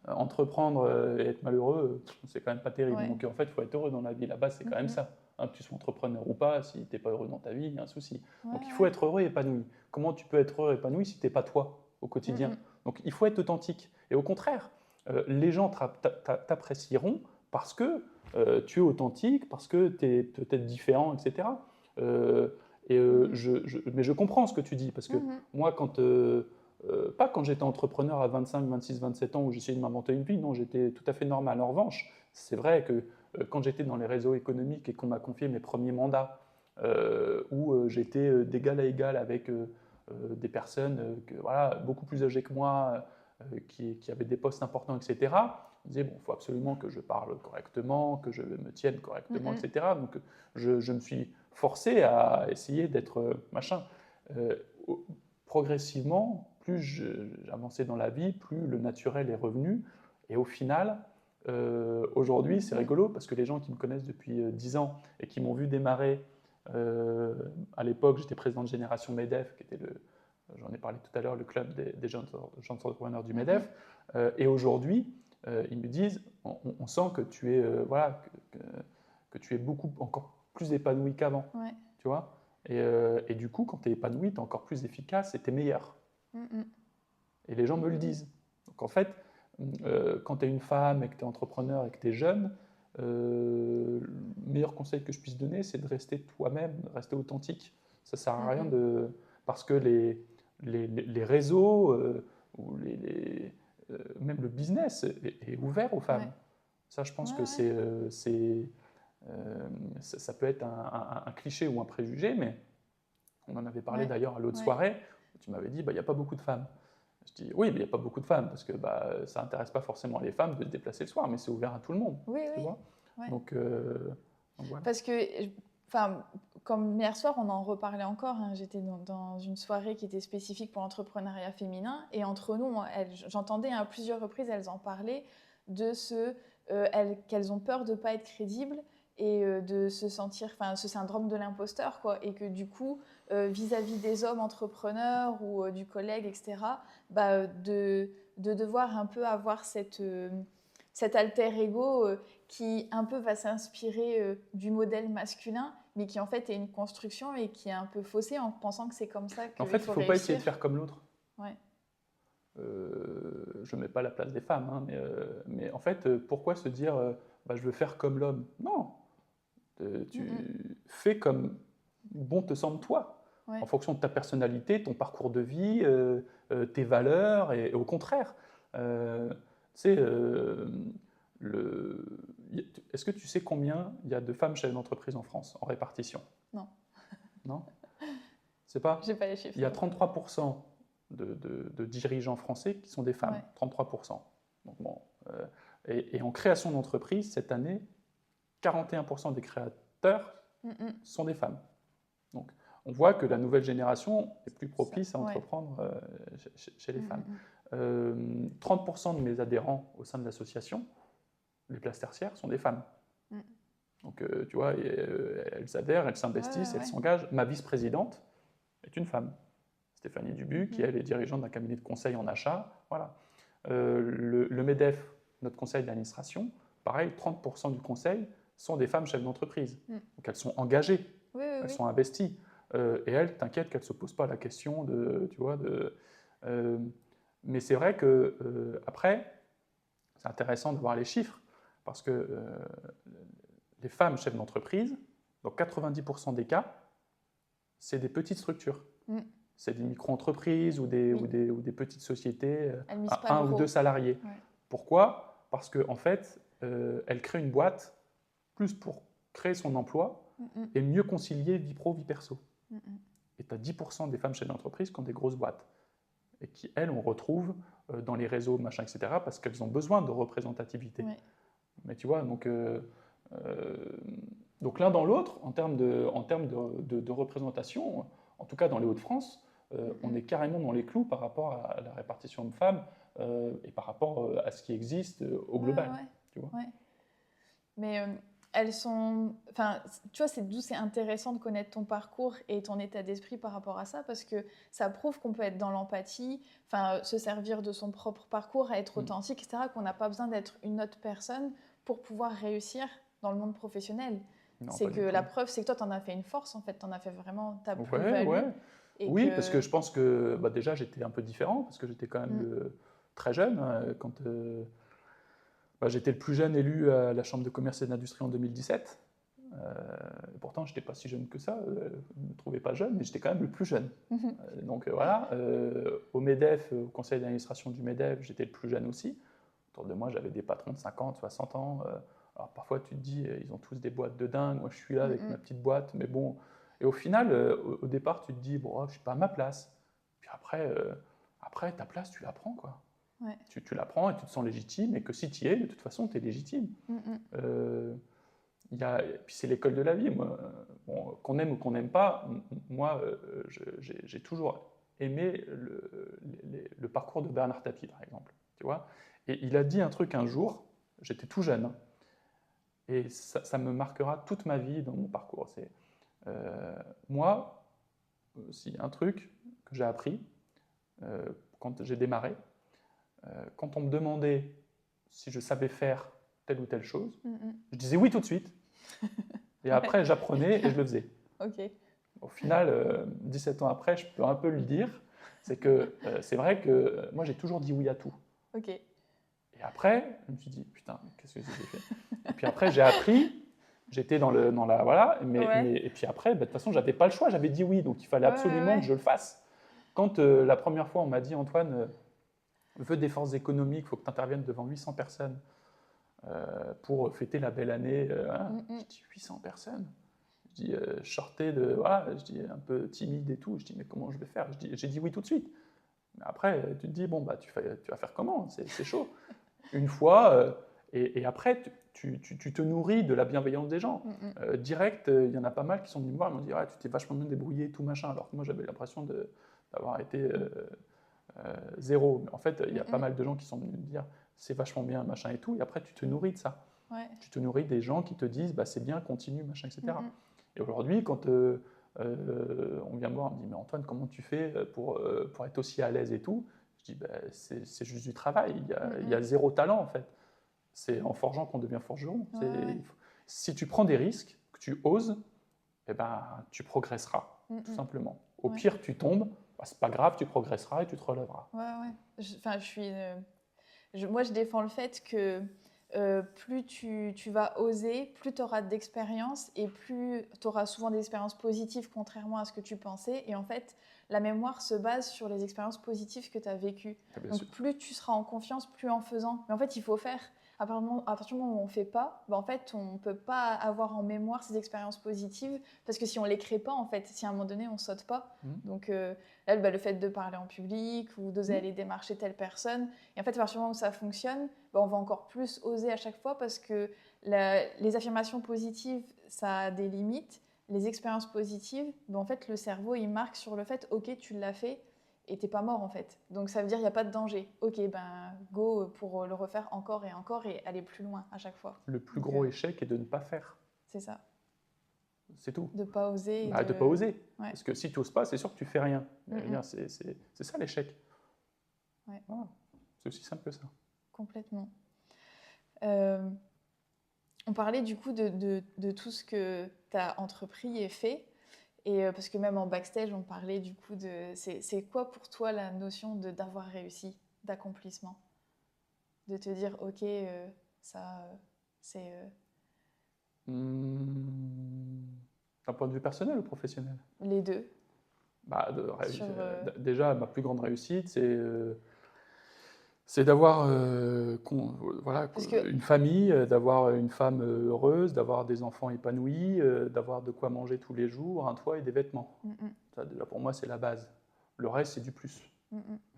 entreprendre et être malheureux, c'est quand même pas terrible. Donc en fait, il faut être heureux dans la vie. La base, c'est quand même ça. Hein, que tu sois entrepreneur ou pas, si tu n'es pas heureux dans ta vie, il y a un souci. Donc il faut être heureux et épanoui. Comment tu peux être heureux et épanoui si tu n'es pas toi au quotidien? Donc il faut être authentique. Et au contraire, les gens t'apprécieront parce que tu es authentique, parce que tu es peut-être différent, etc. Mais je comprends ce que tu dis, parce que moi, pas quand j'étais entrepreneur à 25, 26, 27 ans où j'essayais de m'inventer une vie, non, j'étais tout à fait normal. En revanche, c'est vrai que quand j'étais dans les réseaux économiques et qu'on m'a confié mes premiers mandats, où j'étais d'égal à égal avec des personnes beaucoup plus âgées que moi, qui avaient des postes importants, etc., on disait, bon, il faut absolument que je parle correctement, que je me tienne correctement, etc. Donc, je me suis forcé à essayer d'être machin. Progressivement, plus j'avançais dans la vie, plus le naturel est revenu. Et au final, aujourd'hui, c'est rigolo parce que les gens qui me connaissent depuis 10 ans et qui m'ont vu démarrer, à l'époque, j'étais président de Génération MEDEF, qui était j'en ai parlé tout à l'heure, le club des jeunes entrepreneurs du MEDEF. Et aujourd'hui, ils me disent, on sent que tu es, que tu es encore plus épanoui qu'avant. Ouais. Tu vois, et du coup, quand tu es épanoui, tu es encore plus efficace et tu es meilleur. Et les gens me le disent. Donc en fait, quand tu es une femme et que tu es entrepreneur et que tu es jeune, le meilleur conseil que je puisse donner, c'est de rester toi-même, de rester authentique. Ça ne sert à rien parce que les réseaux ou même le business est ouvert aux femmes. Ouais. Ça, je pense que ça peut être un cliché ou un préjugé, mais on en avait parlé d'ailleurs à l'autre soirée. Tu m'avais dit, il n'y a pas beaucoup de femmes. Je dis, oui, mais il n'y a pas beaucoup de femmes, parce que ça n'intéresse pas forcément les femmes de se déplacer le soir, mais c'est ouvert à tout le monde. Tu vois. Donc, voilà. Parce que, comme hier soir, on en reparlait encore, hein, j'étais dans une soirée qui était spécifique pour l'entrepreneuriat féminin, et entre nous, j'entendais à plusieurs reprises, elles en parlaient, de qu'elles ont peur de ne pas être crédibles, et de se sentir, ce syndrome de l'imposteur, quoi, et que du coup, vis-à-vis des hommes entrepreneurs ou du collègue, etc., de devoir un peu avoir cet alter ego qui un peu va s'inspirer du modèle masculin, mais qui en fait est une construction et qui est un peu faussée en pensant que c'est comme ça qu'il faut réussir. En fait, il ne faut pas essayer de faire comme l'autre. Ouais. Je ne mets pas la place des femmes, hein, mais en fait, pourquoi se dire je veux faire comme l'homme? Non, tu fais comme bon te semble toi, en fonction de ta personnalité, ton parcours de vie, tes valeurs, et au contraire. Est-ce que tu sais combien il y a de femmes chefs d'entreprise en France, en répartition? Non. Non? C'est pas? J'ai pas les chiffres. Il y a 33% de dirigeants français qui sont des femmes, 33%. Donc bon, et en création d'entreprise, cette année, 41% des créateurs sont des femmes. Donc on voit que la nouvelle génération est plus propice à entreprendre chez les femmes. 30% de mes adhérents au sein de l'association, les places tertiaires, sont des femmes. Donc tu vois, elles adhèrent, elles s'investissent, elles s'engagent. Ma vice-présidente est une femme, Stéphanie Dubu, qui elle est dirigeante d'un cabinet de conseil en achat. Voilà. Le MEDEF, notre conseil d'administration, pareil, 30% du conseil sont des femmes chefs d'entreprise. Donc elles sont engagées, elles sont investies. Et elles, t'inquiète qu'elles ne se posent pas la question mais c'est vrai que après, c'est intéressant de voir les chiffres, parce que les femmes chefs d'entreprise, dans 90% des cas, c'est des petites structures. c'est des micro-entreprises ou des, Oui. ou des petites sociétés Elle mise à pas 1 ou gros. 2 salariés. Ouais. Pourquoi? Parce qu'en fait, elle crée une boîte plus pour créer son emploi et mieux concilier vie pro, vie perso. Et tu as 10% des femmes chefs d'entreprise qui ont des grosses boîtes et qui, elles, on retrouve dans les réseaux, machin, etc., parce qu'elles ont besoin de représentativité. Ouais. Mais tu vois, donc l'un dans l'autre, en termes de représentation, en tout cas dans les Hauts-de-France, on est carrément dans les clous par rapport à la répartition hommes-femmes et par rapport à ce qui existe au global. Ouais. Tu vois. Ouais. Mais elles sont... Enfin, tu vois, c'est d'où c'est intéressant de connaître ton parcours et ton état d'esprit par rapport à ça, parce que ça prouve qu'on peut être dans l'empathie, enfin, se servir de son propre parcours, à être authentique, etc., qu'on n'a pas besoin d'être une autre personne pour pouvoir réussir dans le monde professionnel. Non, C'est pas que du tout. la preuve, c'est que toi, tu en as fait une force, en fait, tu en as fait vraiment ta Ouais, plus-value. ouais. Et Oui, parce que je pense que déjà j'étais un peu différent, parce que j'étais quand même très jeune. Quand j'étais le plus jeune élu à la Chambre de commerce et d'industrie en 2017. Et pourtant, je n'étais pas si jeune que ça. Je ne me trouvais pas jeune, mais j'étais quand même le plus jeune. Donc voilà, au MEDEF, au conseil d'administration du MEDEF, j'étais le plus jeune aussi. Autour de moi, j'avais des patrons de 50, 60 ans. Alors parfois, tu te dis, ils ont tous des boîtes de dingue. Moi, je suis là avec ma petite boîte. Mais bon, et au final, au départ, tu te dis, bon, je ne suis pas à ma place. Puis après ta place, tu la prends, quoi. Ouais. Tu la prends et tu te sens légitime. Et que si tu y es, de toute façon, tu es légitime. Puis c'est l'école de la vie. Moi, bon, qu'on aime ou qu'on n'aime pas, moi, j'ai toujours aimé le parcours de Bernard Tapie, par exemple. Tu vois, et il a dit un truc un jour, j'étais tout jeune, hein, et ça me marquera toute ma vie dans mon parcours. C'est moi, s'il y a un truc que j'ai appris quand j'ai démarré, quand on me demandait si je savais faire telle ou telle chose, je disais oui tout de suite. Et après, j'apprenais et je le faisais. Ok. Au final, 17 ans après, je peux un peu le dire. C'est que c'est vrai que moi, j'ai toujours dit oui à tout. Ok. Et après, je me suis dit, putain, qu'est-ce que j'ai fait? Et puis après, j'ai appris, j'étais dans la. Voilà, et puis après, de toute façon, j'avais pas le choix, j'avais dit oui, donc il fallait absolument que je le fasse. Quand la première fois, on m'a dit, Antoine, veux des forces économiques, il faut que tu interviennes devant 800 personnes pour fêter la belle année. Je dis 800 personnes. Je dis, je sortais de. Voilà, je dis un peu timide et tout. Je dis, mais comment je vais faire? J'ai dit oui tout de suite. Mais après, tu te dis, bon, bah, tu vas faire comment? C'est chaud. Une fois, et après, tu te nourris de la bienveillance des gens. Direct, il y en a pas mal qui sont venus me voir et m'ont dit, tu t'es vachement bien débrouillé, tout machin. Alors que moi, j'avais l'impression d'avoir été zéro. Mais en fait, il y a pas mal de gens qui sont venus me dire, c'est vachement bien, machin et tout. Et après, tu te nourris de ça. Ouais. Tu te nourris des gens qui te disent, bah, c'est bien, continue, machin, etc. Et aujourd'hui, quand on vient me voir, on me dit, mais Antoine, comment tu fais pour être aussi à l'aise et tout? Je dis, bah, c'est juste du travail, il y a zéro talent en fait. C'est en forgeant qu'on devient forgeron. Si tu prends des risques, que tu oses, eh ben, tu progresseras, tout simplement. Au pire, tu tombes, bah, c'est pas grave, tu progresseras et tu te relèveras. Moi, je défends le fait que plus tu vas oser, plus tu auras d'expérience et plus tu auras souvent des expériences positives contrairement à ce que tu pensais. Et en fait, la mémoire se base sur les expériences positives que tu as vécues. Donc plus tu seras en confiance, plus en faisant. Mais en fait, il faut faire. À partir du moment où on ne fait pas, en fait, on ne peut pas avoir en mémoire ces expériences positives parce que si on ne les crée pas, en fait, si à un moment donné, on ne saute pas. Donc là, le fait de parler en public ou d'oser aller démarcher telle personne, et en fait, à partir du moment où ça fonctionne, on va encore plus oser à chaque fois parce que les affirmations positives, ça a des limites. Les expériences positives, en fait, le cerveau, il marque sur le fait, ok, tu l'as fait, et t'es pas mort en fait. Donc ça veut dire qu'il n'y a pas de danger. Ok, go pour le refaire encore et aller plus loin à chaque fois. Le plus gros échec est de ne pas faire. C'est ça. C'est tout. De ne pas oser. De ne pas oser. Ouais. Parce que si tu n'oses pas, c'est sûr que tu fais rien. C'est ça l'échec. Ouais. Voilà. C'est aussi simple que ça. Complètement. On parlait du coup de tout ce que tu as entrepris et fait. Et parce que même en backstage, on parlait du coup de... C'est quoi pour toi la notion d'avoir réussi, d'accomplissement? De te dire, ok, ça, c'est... D'un point de vue personnel ou professionnel? Les deux. sur, Déjà, ma plus grande réussite, c'est d'avoir que une famille, d'avoir une femme heureuse, d'avoir des enfants épanouis, d'avoir de quoi manger tous les jours, un toit et des vêtements. Ça, déjà, pour moi, c'est la base. Le reste, c'est du plus.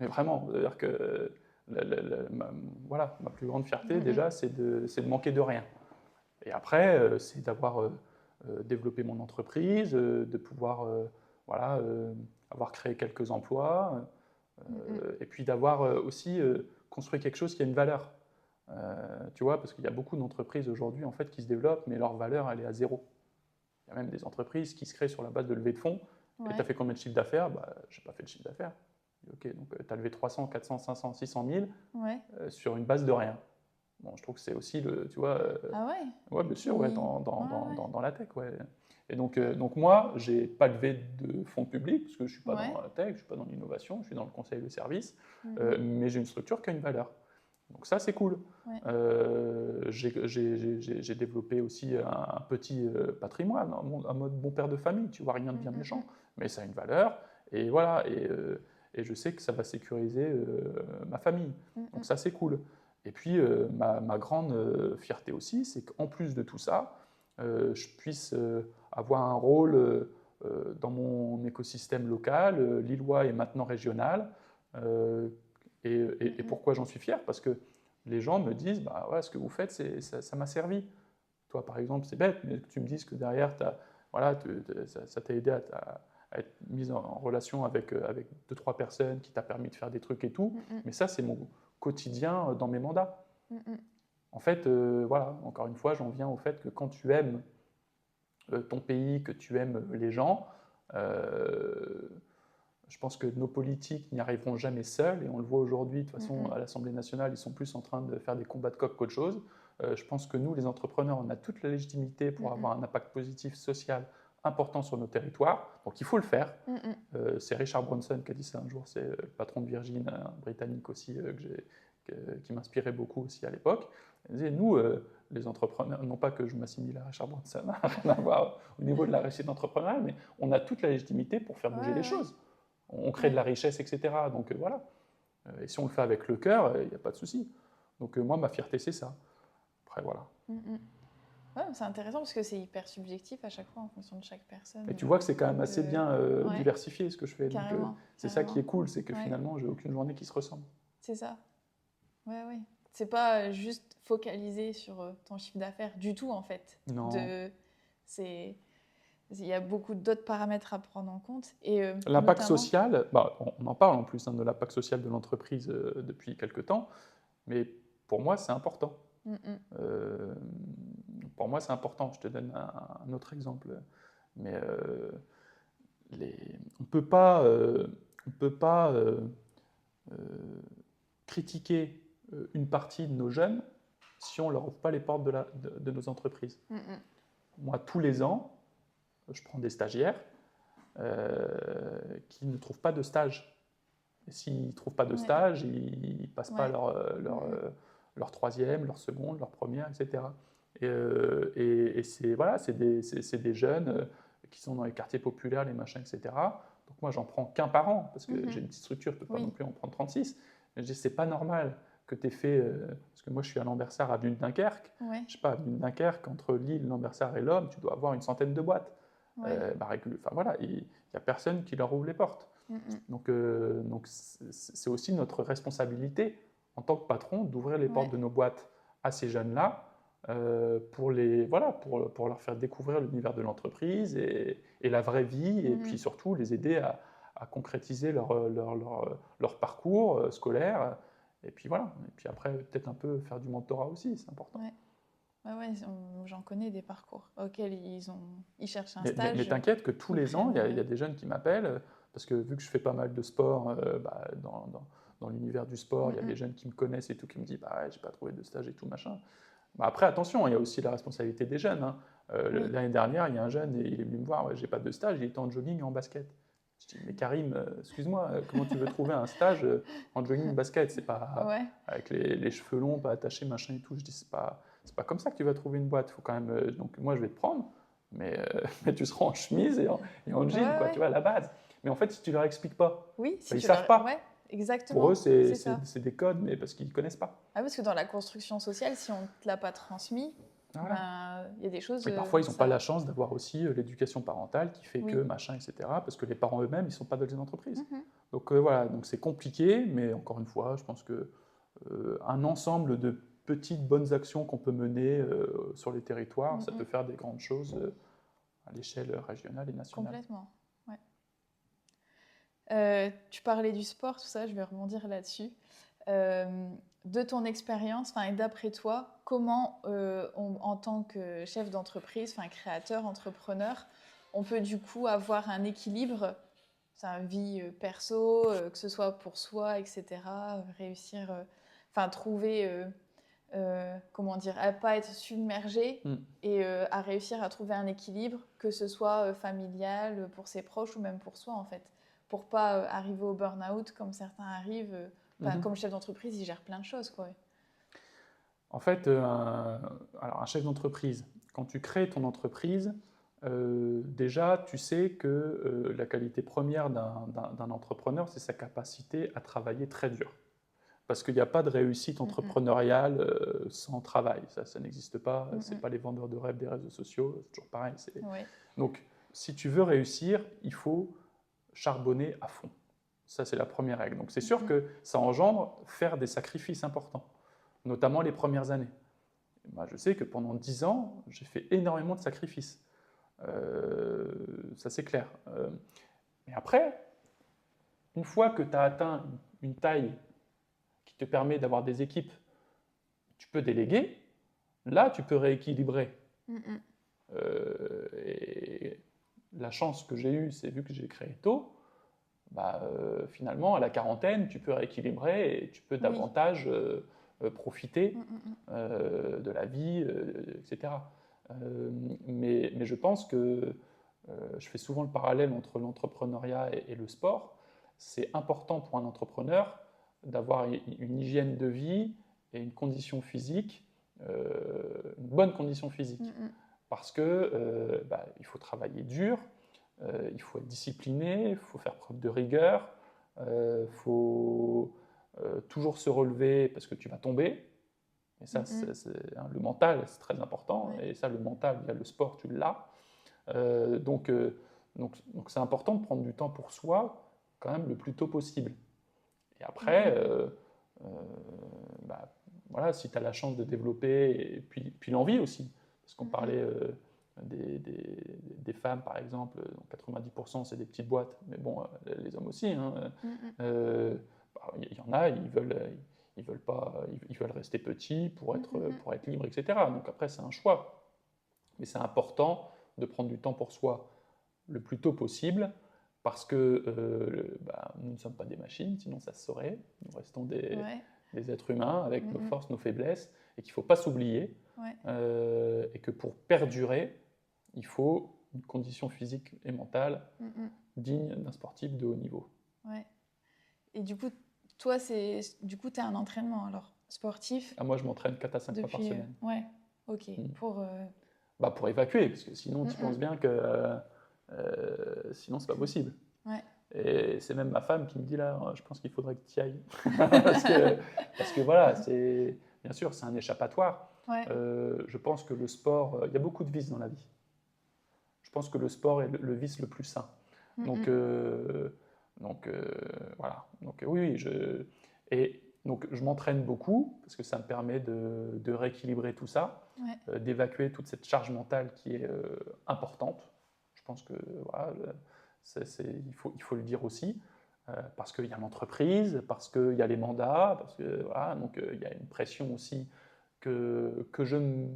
Mais vraiment, c'est-à-dire que ma plus grande fierté, déjà, c'est de manquer de rien. Et après, c'est d'avoir développé mon entreprise, de pouvoir avoir créé quelques emplois, et puis d'avoir aussi construit quelque chose qui a une valeur. Tu vois, parce qu'il y a beaucoup d'entreprises aujourd'hui en fait, qui se développent, mais leur valeur, elle est à zéro. Il y a même des entreprises qui se créent sur la base de levée de fonds. Et tu as fait combien de chiffre d'affaires? Je n'ai pas fait de chiffre d'affaires. Ok, donc tu as levé 300, 400, 500, 600 000 sur une base de rien. Bon, je trouve que c'est aussi tu vois. Ah ouais? Ouais, bien sûr, dans la tech, ouais. Et donc moi, j'ai pas levé de fonds publics parce que je suis pas dans la tech, je suis pas dans l'innovation, je suis dans le conseil et le service, mais j'ai une structure qui a une valeur. Donc ça, c'est cool. J'ai développé aussi un petit patrimoine, un mode bon père de famille, tu vois, rien de bien méchant, mais ça a une valeur, et voilà, et je sais que ça va sécuriser ma famille. Donc ça, c'est cool. Et puis, ma grande fierté aussi, c'est qu'en plus de tout ça, je puisse avoir un rôle dans mon écosystème local, lillois et maintenant régional. Et pourquoi j'en suis fier? Parce que les gens me disent, bah ouais, ce que vous faites, ça m'a servi. Toi, par exemple, c'est bête, mais que tu me dises que derrière, ça t'a aidé à être mise en relation avec 2-3 personnes, qui t'a permis de faire des trucs et tout. Mais ça, c'est mon quotidien dans mes mandats. En fait, voilà, encore une fois, j'en viens au fait que quand tu aimes ton pays, que tu aimes les gens, je pense que nos politiques n'y arriveront jamais seuls, et on le voit aujourd'hui, de toute façon, à l'Assemblée nationale, ils sont plus en train de faire des combats de coq qu'autre chose. Je pense que nous, les entrepreneurs, on a toute la légitimité pour avoir un impact positif social important sur nos territoires, donc il faut le faire. C'est Richard Branson qui a dit ça un jour, c'est le patron de Virgin, un Britannique aussi, qui m'inspirait beaucoup aussi à l'époque. Il disait, nous, les entrepreneurs, non pas que je m'assimile à Richard Branson, rien à voir au niveau de la réussite entrepreneuriale, mais on a toute la légitimité pour faire bouger les choses. On crée de la richesse, etc. Donc voilà. Et si on le fait avec le cœur, il n'y a pas de souci. Donc moi, ma fierté, c'est ça. Après, voilà. Ouais, c'est intéressant parce que c'est hyper subjectif à chaque fois en fonction de chaque personne. Et tu vois que c'est quand même assez bien diversifié ce que je fais. Carrément, donc c'est ça qui est cool, c'est que finalement, j'ai aucune journée qui se ressemble. C'est ça. Ouais. C'est pas juste focalisé sur ton chiffre d'affaires du tout en fait. Non. Il y a beaucoup d'autres paramètres à prendre en compte. L'impact social, on en parle en plus de l'impact social de l'entreprise depuis quelques temps, mais pour moi, c'est important. Pour moi, c'est important. Je te donne un autre exemple. Mais on peut pas critiquer une partie de nos jeunes si on ne leur ouvre pas les portes de nos entreprises. Moi, tous les ans, je prends des stagiaires qui ne trouvent pas de stage. Et s'ils ne trouvent pas de stage, ils ne passent pas leur troisième, leur seconde, leur première, etc. Et c'est des jeunes qui sont dans les quartiers populaires, les machins, etc. Donc moi, j'en prends qu'un par an, parce que j'ai une petite structure, je ne peux pas non plus en prendre 36. Mais je dis, c'est pas normal que tu aies fait, parce que moi je suis à Lambersart, avenue de Dunkerque, je sais pas, avenue de Dunkerque, entre Lille, Lambersart et l'Homme, tu dois avoir une centaine de boîtes. Voilà, il n'y a personne qui leur ouvre les portes. Donc c'est aussi notre responsabilité en tant que patron d'ouvrir les portes de nos boîtes à ces jeunes-là pour leur faire découvrir l'univers de l'entreprise et la vraie vie, et puis surtout les aider à concrétiser leur parcours scolaire. Et puis voilà. Et puis après, peut-être un peu faire du mentorat aussi, c'est important. J'en connais des parcours auxquels ils cherchent un stage. Mais t'inquiète que tous les ans, il y a des jeunes qui m'appellent, parce que vu que je fais pas mal de sport dans l'univers du sport, il y a des jeunes qui me connaissent et tout, qui me disent bah, « j'ai pas trouvé de stage et tout, machin ». Après, attention, il y a aussi la responsabilité des jeunes. L'année dernière, il y a un jeune, et il est venu me voir, j'ai pas de stage, il était en jogging et en basket. Je dis, mais Karim, excuse-moi, comment tu veux trouver un stage en jogging basket? C'est pas avec les cheveux longs, pas attachés, machin et tout. Je dis, c'est pas comme ça que tu vas trouver une boîte. Faut quand même, donc moi, je vais te prendre, mais tu seras en chemise et en jean, quoi, tu vois, à la base. Mais en fait, si tu ne leur expliques pas, Oui, si ils ne tu savent pas. Ouais, exactement. Pour eux, c'est ça. c'est des codes, mais parce qu'ils ne connaissent pas. Ah, parce que dans la construction sociale, si on ne te l'a pas transmis, Voilà. ben, il y a des choses. Et parfois, ils n'ont pas ça... la chance d'avoir aussi l'éducation parentale qui fait que machin, etc. Parce que les parents eux-mêmes, ils ne sont pas dans les entreprises. Donc voilà, donc c'est compliqué, mais encore une fois, je pense que un ensemble de petites bonnes actions qu'on peut mener sur les territoires, ça peut faire des grandes choses à l'échelle régionale et nationale. Complètement, ouais. Tu parlais du sport, tout ça, je vais rebondir là-dessus. De ton expérience, et d'après toi, comment, en tant que chef d'entreprise, créateur, entrepreneur, on peut du coup avoir un équilibre, vie perso, que ce soit pour soi, etc., réussir, trouver, comment dire, à ne pas être submergé et à réussir à trouver un équilibre, que ce soit familial, pour ses proches ou même pour soi, en fait, pour pas arriver au burn-out comme certains arrivent. Comme chef d'entreprise, il gère plein de choses, quoi. En fait, alors un chef d'entreprise, quand tu crées ton entreprise, déjà, tu sais que la qualité première d'un entrepreneur, c'est sa capacité à travailler très dur. Parce qu'il n'y a pas de réussite entrepreneuriale sans travail. Ça n'existe pas. Ce n'est pas les vendeurs de rêves des réseaux sociaux. C'est toujours pareil. Donc, si tu veux réussir, il faut charbonner à fond. Ça, c'est la première règle. Donc, c'est sûr que ça engendre faire des sacrifices importants, notamment les premières années. Moi, je sais que pendant 10 ans, j'ai fait énormément de sacrifices. Ça, c'est clair. Mais après, une fois que tu as atteint une taille qui te permet d'avoir des équipes, tu peux déléguer, là, tu peux rééquilibrer. Et la chance que j'ai eue, c'est vu que j'ai créé tôt, finalement, à la quarantaine, tu peux rééquilibrer et tu peux davantage profiter de la vie, etc. Mais je pense que je fais souvent le parallèle entre l'entrepreneuriat et le sport. C'est important pour un entrepreneur d'avoir une hygiène de vie et une condition physique, une bonne condition physique. Parce que il faut travailler dur, il faut être discipliné, il faut faire preuve de rigueur, il faut toujours se relever parce que tu vas tomber. Et ça, le mental, c'est très important. Et ça, le mental, via le sport, tu l'as. Donc c'est important de prendre du temps pour soi, quand même, le plus tôt possible. Et après, voilà, si tu as la chance de développer, et puis l'envie aussi, parce qu'on parlait des femmes, par exemple, donc 90% c'est des petites boîtes, mais bon, les hommes aussi, hein, y en a, ils veulent rester petits pour être libres, etc. Donc après, c'est un choix. Mais c'est important de prendre du temps pour soi le plus tôt possible, parce que nous ne sommes pas des machines, sinon ça se saurait. Nous restons des êtres humains avec nos forces, nos faiblesses, et qu'il ne faut pas s'oublier, et que pour perdurer, il faut une condition physique et mentale digne d'un sportif de haut niveau. Ouais. Et du coup, toi, tu es un entraînement alors sportif? Moi, je m'entraîne 4 à 5 fois par semaine. Ouais, ok. Pour évacuer, parce que sinon, tu penses bien que sinon, c'est pas possible. Et c'est même ma femme qui me dit là, je pense qu'il faudrait que tu y ailles. parce que voilà, bien sûr, c'est un échappatoire. Je pense que le sport, il y a beaucoup de vices dans la vie. Je pense que le sport est le vice le plus sain. Donc voilà. Donc oui, donc je m'entraîne beaucoup parce que ça me permet de rééquilibrer tout ça, d'évacuer toute cette charge mentale qui est importante. Je pense que voilà, il faut le dire aussi, parce qu'il y a l'entreprise, parce qu'il y a les mandats, parce que voilà, donc il y a une pression aussi que je me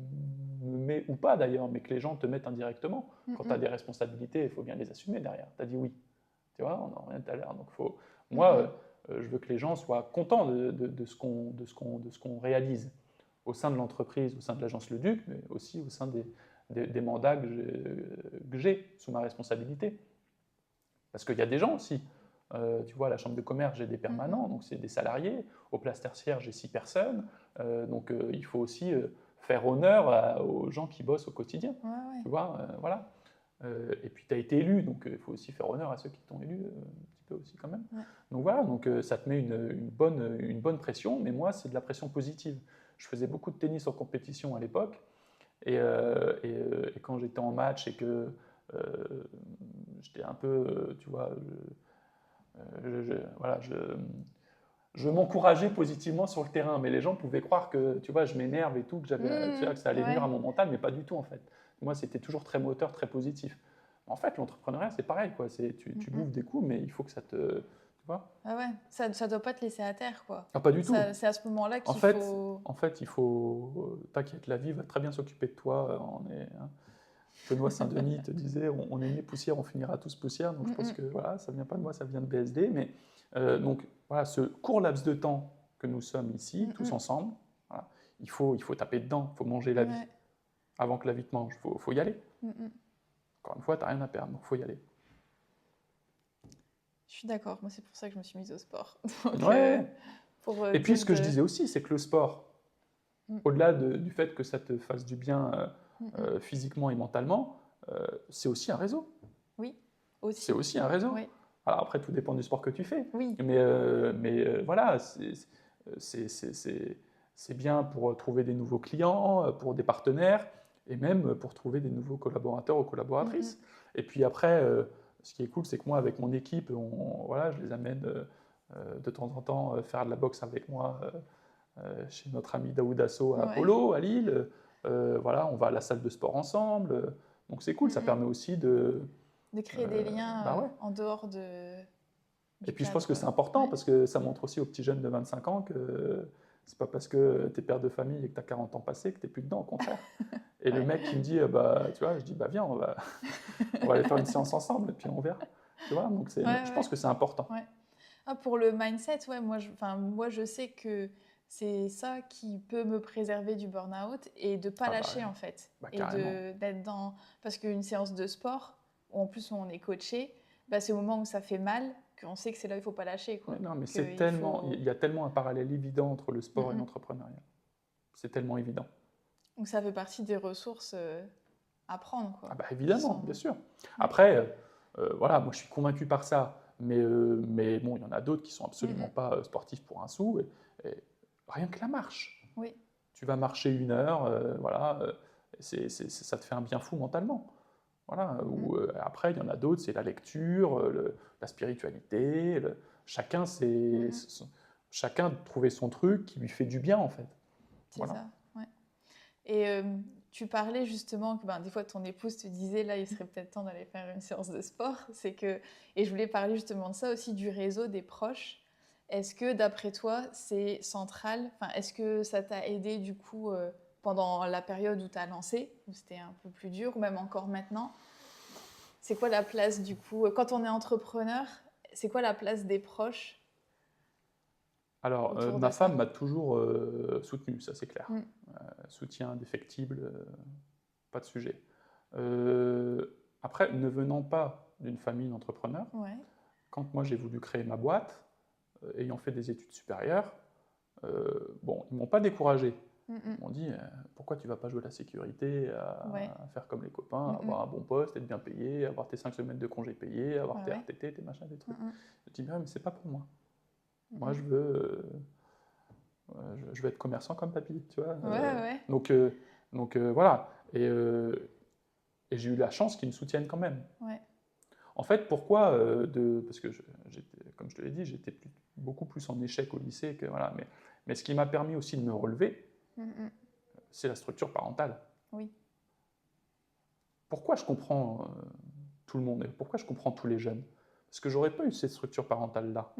mets, ou pas d'ailleurs, mais que les gens te mettent indirectement. Quand tu as des responsabilités, il faut bien les assumer derrière. Tu as dit oui. Tu vois, on en revient tout à l'heure. Donc moi, je veux que les gens soient contents de ce qu'on réalise au sein de l'entreprise, au sein de l'agence Le Duc, mais aussi au sein des mandats que j'ai sous ma responsabilité. Parce qu'il y a des gens aussi. Tu vois, à la chambre de commerce, j'ai des permanents, donc c'est des salariés. Aux places tertiaires, j'ai 6 personnes. Donc il faut aussi faire honneur aux gens qui bossent au quotidien. Tu vois, voilà. Et puis tu as été élu, donc il faut aussi faire honneur à ceux qui t'ont élu un petit peu aussi quand même. Ouais. Donc voilà, donc, ça te met une bonne pression, mais moi c'est de la pression positive. Je faisais beaucoup de tennis en compétition à l'époque, et quand j'étais en match et que j'étais un peu, tu vois, voilà, je m'encourageais positivement sur le terrain, mais les gens pouvaient croire que, tu vois, je m'énerve et tout, tu vois, que ça allait venir à mon mental, mais pas du tout en fait. Moi, c'était toujours très moteur, très positif. En fait, l'entrepreneuriat, c'est pareil, quoi. Tu bouffes des coups, mais il faut que ça te, tu vois. Ah ouais, ça doit pas te laisser à terre, quoi. Ah, pas du tout. C'est à ce moment-là En qu'il fait, faut... en fait, il faut, t'inquiète, la vie va très bien s'occuper de toi. Benoît Saint-Denis te disait, on est né poussière, on finira tous poussière. Donc je pense que voilà, ça vient pas de moi, ça vient de BSD. Mais donc voilà, ce court laps de temps que nous sommes ici, tous ensemble, voilà, il faut taper dedans, il faut manger la vie avant que la vie te mange. Il faut y aller. Encore une fois, tu n'as rien à perdre, donc il faut y aller. Je suis d'accord, moi c'est pour ça que je me suis mise au sport. Donc, ouais. Et puis plus ce que je disais aussi, c'est que le sport, au-delà du fait que ça te fasse du bien physiquement et mentalement, c'est aussi un réseau. Oui, aussi. C'est aussi un réseau. Oui. Alors après, tout dépend du sport que tu fais. Oui. Mais voilà, c'est bien pour trouver des nouveaux clients, pour des partenaires, et même pour trouver des nouveaux collaborateurs ou collaboratrices. Et puis après, ce qui est cool, c'est que moi, avec mon équipe, voilà, je les amène de temps en temps faire de la boxe avec moi chez notre ami Daoud Asso à Apollo, à Lille. Voilà, on va à la salle de sport ensemble. Donc c'est cool, ça permet aussi de créer des liens en dehors de... Et puis je pense que c'est important parce que ça montre aussi aux petits jeunes de 25 ans que c'est pas parce que tu es père de famille et que tu as 40 ans passés que tu n'es plus dedans, au contraire. Et le mec qui me dit, bah, tu vois, je dis, bah viens, on va aller faire une séance ensemble et puis on verra. Tu vois, donc je pense que c'est important. Ah, pour le mindset, moi je sais que c'est ça qui peut me préserver du burn-out et de ne pas lâcher en fait. Et d'être dans... Parce qu'une séance de sport, où en plus on est coaché, bah, c'est au moment où ça fait mal qu'on sait que c'est là où il ne faut pas lâcher. Quoi. Non, mais il y a tellement un parallèle évident entre le sport et l'entrepreneuriat. C'est tellement évident. Donc ça fait partie des ressources à prendre. Quoi, ah bah évidemment, bien sûr. Après, voilà, moi je suis convaincu par ça. Mais bon, il y en a d'autres qui sont absolument pas sportifs pour un sou. Et rien que la marche. Oui. Tu vas marcher 1 heure, voilà, ça te fait un bien fou mentalement. Voilà. Après, il y en a d'autres, c'est la lecture, la spiritualité. Chacun trouver son truc qui lui fait du bien, en fait. C'est ça, ouais. Et tu parlais justement que des fois ton épouse te disait là il serait peut-être temps d'aller faire une séance de sport. Et je voulais parler justement de ça aussi, du réseau des proches. Est-ce que d'après toi c'est central, est-ce que ça t'a aidé du coup pendant la période où tu as lancé, où c'était un peu plus dur, ou même encore maintenant? C'est quoi la place du coup, quand on est entrepreneur, c'est quoi la place des proches? Alors, ma femme m'a toujours soutenu, ça c'est clair. Soutien indéfectible, pas de sujet. Après, ne venant pas d'une famille d'entrepreneurs, quand moi j'ai voulu créer ma boîte, ayant fait des études supérieures, bon, ils ne m'ont pas découragé. Ils m'ont dit, pourquoi tu ne vas pas jouer la sécurité, à faire comme les copains, avoir un bon poste, être bien payé, avoir tes 5 semaines de congés payés, avoir tes RTT, tes machins, des trucs. Je dis, mais c'est pas pour moi. Moi, je veux être commerçant comme papy, tu vois. Donc voilà. Et j'ai eu la chance qu'ils me soutiennent quand même. En fait, pourquoi parce que, comme je te l'ai dit, j'étais beaucoup plus en échec au lycée. Voilà. Mais ce qui m'a permis aussi de me relever, c'est la structure parentale. Oui. Pourquoi je comprends tout le monde et pourquoi je comprends tous les jeunes? Parce que j'aurais pas eu cette structure parentale-là.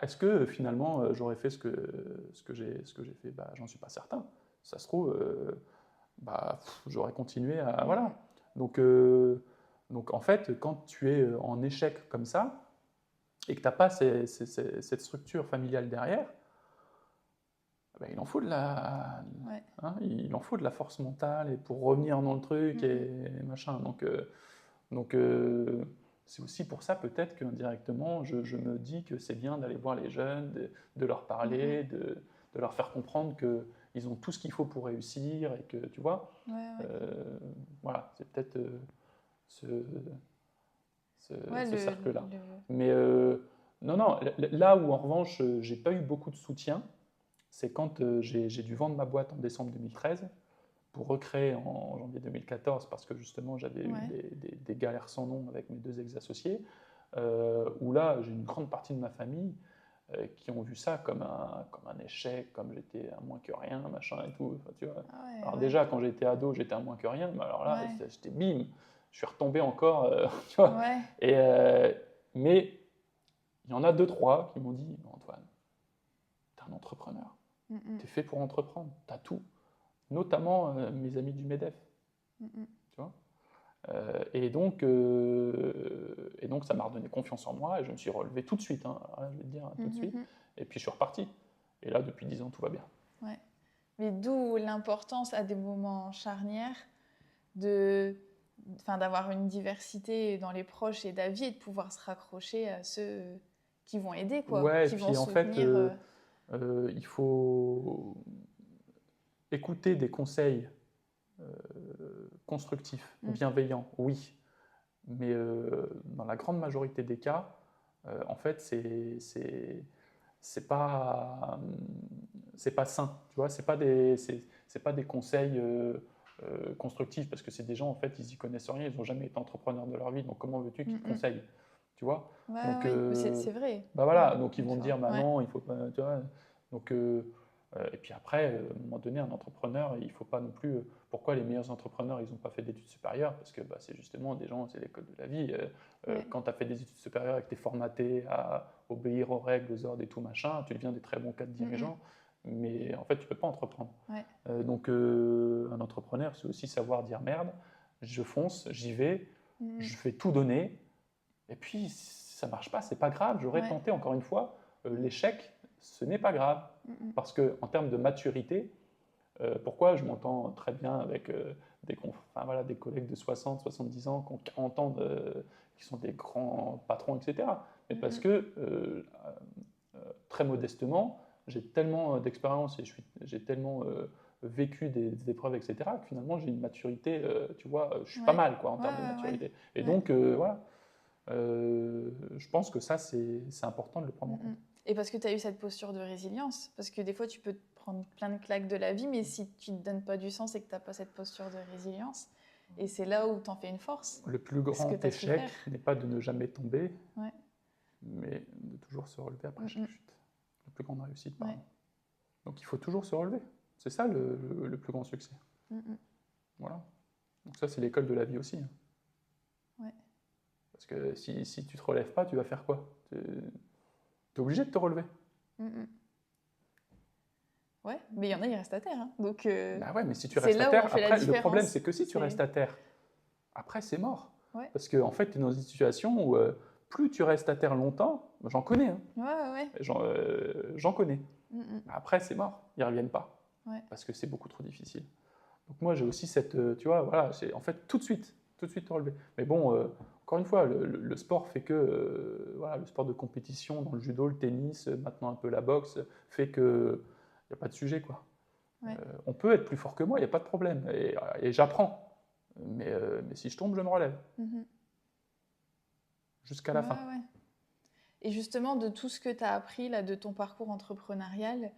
Est-ce que finalement j'aurais fait ce que j'ai fait? J'en suis pas certain. Ça se trouve, j'aurais continué à... Voilà. Donc en fait, quand tu es en échec comme ça, et que tu n'as pas cette structure familiale derrière, il en faut de la... il en faut de la force mentale et pour revenir dans le truc et machin. Donc c'est aussi pour ça peut-être qu'indirectement, je me dis que c'est bien d'aller voir les jeunes, de leur parler, de leur faire comprendre qu'ils ont tout ce qu'il faut pour réussir et que, tu vois, voilà, c'est peut-être ce cercle-là. Mais non, là où en revanche, j'ai pas eu beaucoup de soutien, c'est quand j'ai dû vendre ma boîte en décembre 2013 pour recréer en janvier 2014 parce que justement j'avais eu des galères sans nom avec mes 2 ex-associés, où là j'ai une grande partie de ma famille qui ont vu ça comme un échec, comme j'étais un moins que rien, machin et tout. Enfin, tu vois. Alors déjà quand j'étais ado j'étais un moins que rien, mais alors là j'étais bim, je suis retombé encore, tu vois. Et, mais il y en a 2-3 qui m'ont dit Antoine, t'es un entrepreneur, t'es fait pour entreprendre, t'as tout. Notamment mes amis du MEDEF. Tu vois et donc, ça m'a redonné confiance en moi et je me suis relevé tout de suite, hein, je vais te dire, tout de suite. Et puis je suis reparti. Et là, depuis 10 ans, tout va bien. Ouais. Mais d'où l'importance à des moments charnières d'avoir une diversité dans les proches et d'avis et de pouvoir se raccrocher à ceux qui vont aider, quoi, ouais, qui et vont puis en fait, soutenir. il faut écouter des conseils constructifs, bienveillants, oui. Mais dans la grande majorité des cas, en fait, c'est pas sain, tu vois, c'est pas des conseils constructifs parce que c'est des gens, en fait, ils y connaissent rien, ils n'ont jamais été entrepreneurs de leur vie, donc comment veux-tu qu'ils te conseillent, tu vois? Donc, c'est vrai. bah voilà, donc ils vont te dire, bah non, il faut pas, tu vois, donc, et puis après, à un moment donné, un entrepreneur, il faut pas non plus, pourquoi les meilleurs entrepreneurs, ils n'ont pas fait d'études supérieures? Parce que bah, c'est justement des gens, c'est l'école de la vie. Quand tu as fait des études supérieures et que tu es formaté à obéir aux règles, aux ordres et tout machin, tu deviens des très bons cadres dirigeants, mais en fait, tu peux pas entreprendre. Donc, un entrepreneur, c'est aussi savoir dire merde, je fonce, j'y vais, je vais tout donner, et puis si ça marche pas, c'est pas grave, j'aurais tenté encore une fois. L'échec, ce n'est pas grave, parce que en termes de maturité, pourquoi je m'entends très bien avec des collègues de 60, 70 ans, qui ont 40 ans, qui sont des grands patrons, etc. Mais parce que, très modestement, j'ai tellement d'expérience et j'ai tellement vécu des épreuves, etc., que finalement j'ai une maturité, tu vois, je suis pas mal quoi, en termes de maturité. Et donc, voilà, je pense que ça, c'est important de le prendre en compte. Et parce que tu as eu cette posture de résilience, parce que des fois tu peux te prendre plein de claques de la vie, mais si tu ne te donnes pas du sens et que tu n'as pas cette posture de résilience, et c'est là où tu en fais une force. Le plus grand échec n'est pas de ne jamais tomber, mais de toujours se relever après chaque chute. La plus grande réussite, pardon. Donc il faut toujours se relever. C'est ça le plus grand succès. Voilà. Donc ça, c'est l'école de la vie aussi. Parce que si tu ne te relèves pas, tu vas faire quoi? Tu es obligé de te relever. Ouais, mais il y en a, ils restent à terre. Hein. Donc, bah ouais, mais si tu restes à terre, après, le problème, c'est que si tu restes à terre, après, c'est mort. Parce qu'en fait, tu es dans une situation où plus tu restes à terre longtemps, j'en connais. Hein. J'en connais. Après, c'est mort. Ils ne reviennent pas. Parce que c'est beaucoup trop difficile. Donc moi, j'ai aussi cette, tu vois, voilà, en fait, tout de suite te relever. Mais bon, encore une fois, le sport fait que, voilà, le sport de compétition, dans le judo, le tennis, maintenant un peu la boxe, fait que il n'y a pas de sujet, quoi. On peut être plus fort que moi, il n'y a pas de problème. Et j'apprends. Mais si je tombe, je me relève. Jusqu'à la fin. Et justement, de tout ce que tu as appris, là, de ton parcours entrepreneurial,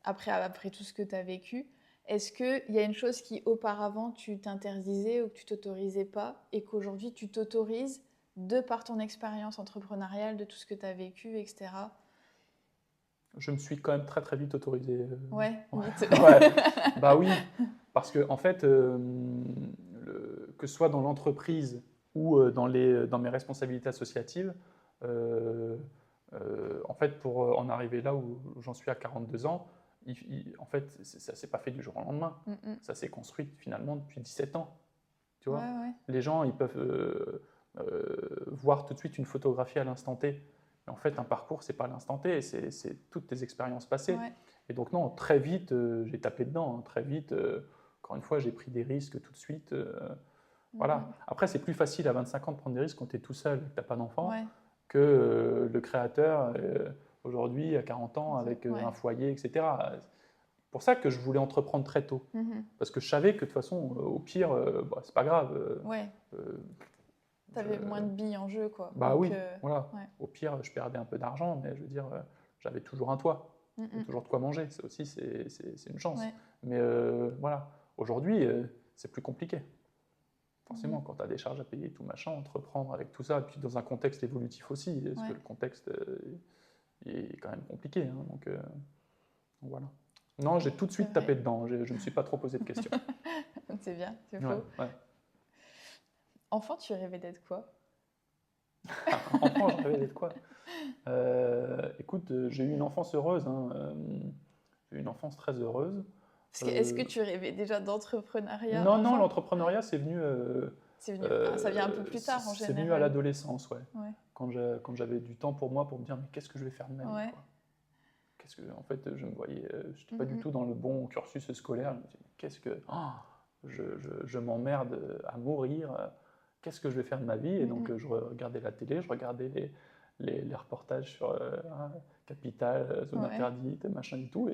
après tout ce que tu as vécu, est-ce qu'il y a une chose qui, auparavant, tu t'interdisais ou que tu t'autorisais pas et qu'aujourd'hui, tu t'autorises de par ton expérience entrepreneuriale, de tout ce que tu as vécu, etc. Je me suis quand même très très vite autorisé. Vite. Bah oui, parce que en fait, que ce soit dans l'entreprise ou dans mes responsabilités associatives, en fait, pour en arriver là où j'en suis à 42 ans, en fait, ça ne s'est pas fait du jour au lendemain. Ça s'est construit finalement depuis 17 ans. Tu vois, les gens, ils peuvent voir tout de suite une photographie à l'instant T. Mais en fait, un parcours, c'est pas l'instant T, c'est toutes tes expériences passées. Et donc non, très vite, j'ai tapé dedans. Hein, très vite, encore une fois, j'ai pris des risques tout de suite. Voilà. Après, c'est plus facile à 25 ans de prendre des risques quand tu es tout seul et que tu n'as pas d'enfant que le créateur aujourd'hui, à 40 ans, avec Ouais. un foyer, etc. C'est pour ça que je voulais entreprendre très tôt. Parce que je savais que de toute façon, au pire, bah, c'est pas grave. Ouais, euh, tu avais moins de billes en jeu, quoi. Bah Donc, oui, voilà. ouais. Au pire, je perdais un peu d'argent, mais je veux dire, j'avais toujours un toit. Et toujours de quoi manger. Ça aussi, c'est une chance. Ouais. Mais voilà, aujourd'hui, c'est plus compliqué. Forcément, quand tu as des charges à payer, tout machin, entreprendre avec tout ça, et puis dans un contexte évolutif aussi, parce que le contexte il est quand même compliqué. Hein, donc voilà. Non, j'ai tout de suite tapé dedans. Je ne me suis pas trop posé de questions. C'est bien, c'est Ouais, faux. ouais. Enfant, tu rêvais d'être quoi? Enfant, je rêvais d'être quoi? Écoute, j'ai eu une enfance heureuse. Hein, j'ai eu une enfance très heureuse. Est-ce que tu rêvais déjà d'entrepreneuriat Non, enfant? l'entrepreneuriat, c'est venu. Ça vient un peu plus tard en général. C'est venu à l'adolescence, ouais. Ouais. Quand j'avais du temps pour moi, pour me dire, mais qu'est-ce que je vais faire de ma vie, Ouais. quoi. En fait, je me voyais, je n'étais pas du tout dans le bon cursus scolaire. Je me disais, qu'est-ce que. Je m'emmerde à mourir. Qu'est-ce que je vais faire de ma vie? Et donc, je regardais la télé, je regardais les reportages sur Capital, zone interdite, machin et tout.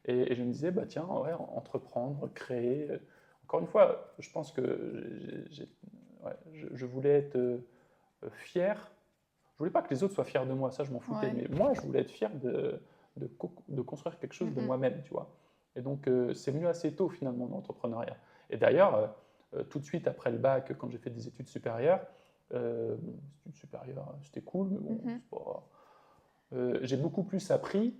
Et je me disais, bah tiens, ouais, entreprendre, créer. Encore une fois, je pense que je voulais être fier. Je voulais pas que les autres soient fiers de moi, ça je m'en foutais. Mais moi, je voulais être fier de construire quelque chose de moi-même, tu vois. Et donc, c'est venu assez tôt finalement dans l'entrepreneuriat. Et d'ailleurs, tout de suite après le bac, quand j'ai fait des études supérieures, c'était cool, mais bon, c'est pas... j'ai beaucoup plus appris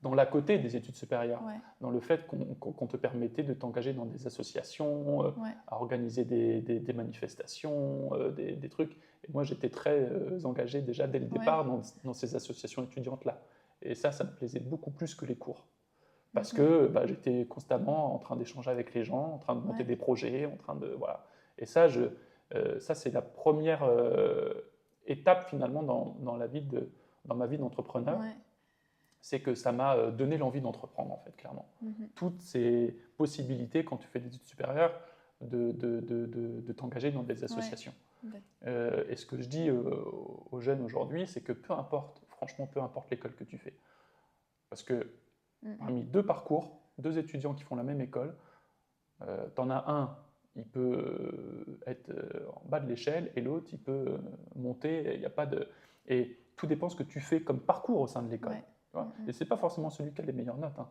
dans l'à côté des études supérieures, dans le fait qu'on te permettait de t'engager dans des associations, à organiser des manifestations, des trucs. Et moi, j'étais très engagé déjà dès le départ dans ces associations étudiantes-là. Et ça me plaisait beaucoup plus que les cours. Parce que j'étais constamment en train d'échanger avec les gens, en train de monter des projets, en train de... Voilà. Et ça, c'est la première étape finalement dans ma vie d'entrepreneur. C'est que ça m'a donné l'envie d'entreprendre, en fait, clairement. Toutes ces possibilités, quand tu fais des études supérieures, de t'engager dans des associations. Et ce que je dis aux jeunes aujourd'hui, c'est que franchement, peu importe l'école que tu fais. Parce que parmi deux parcours, deux étudiants qui font la même école, tu en as un, il peut être en bas de l'échelle, et l'autre, il peut monter. Il y a pas de... Et tout dépend de ce que tu fais comme parcours au sein de l'école. Et ce n'est pas forcément celui qui a les meilleures notes. Hein.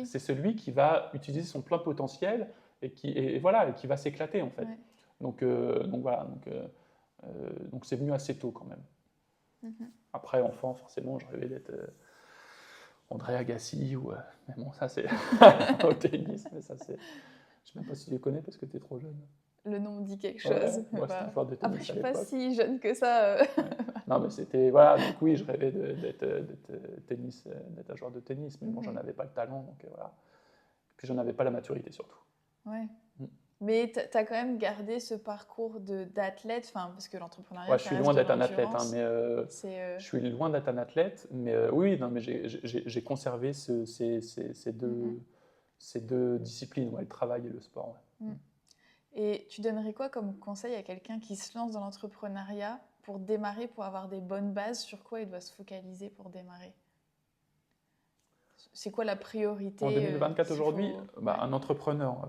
C'est celui qui va utiliser son plein potentiel et qui va s'éclater, en fait. Donc voilà, donc c'est venu assez tôt quand même. Après, enfant, forcément, je rêvais d'être André Agassi ou... mais bon, ça c'est au tennis, mais ça c'est... Je ne sais même pas si tu les connais parce que tu es trop jeune. Le nom me dit quelque chose. Moi, c'était un joueur de tennis. Après, je ne suis pas l'époque. si jeune que ça. Non, mais c'était... Voilà, donc oui, je rêvais d'être un joueur de tennis, mais bon, j'en avais pas le talent, donc voilà. Puis j'en avais pas la maturité, surtout. Ouais. Mais tu as quand même gardé ce parcours d'athlète, parce que l'entrepreneuriat... je suis loin d'être un athlète, hein, mais je suis loin d'être un athlète, mais oui, non, mais j'ai conservé ces deux disciplines, le travail et le sport. Et tu donnerais quoi comme conseil à quelqu'un qui se lance dans l'entrepreneuriat pour démarrer, pour avoir des bonnes bases? Sur quoi il doit se focaliser pour démarrer? C'est quoi la priorité? En 2024 aujourd'hui, un entrepreneur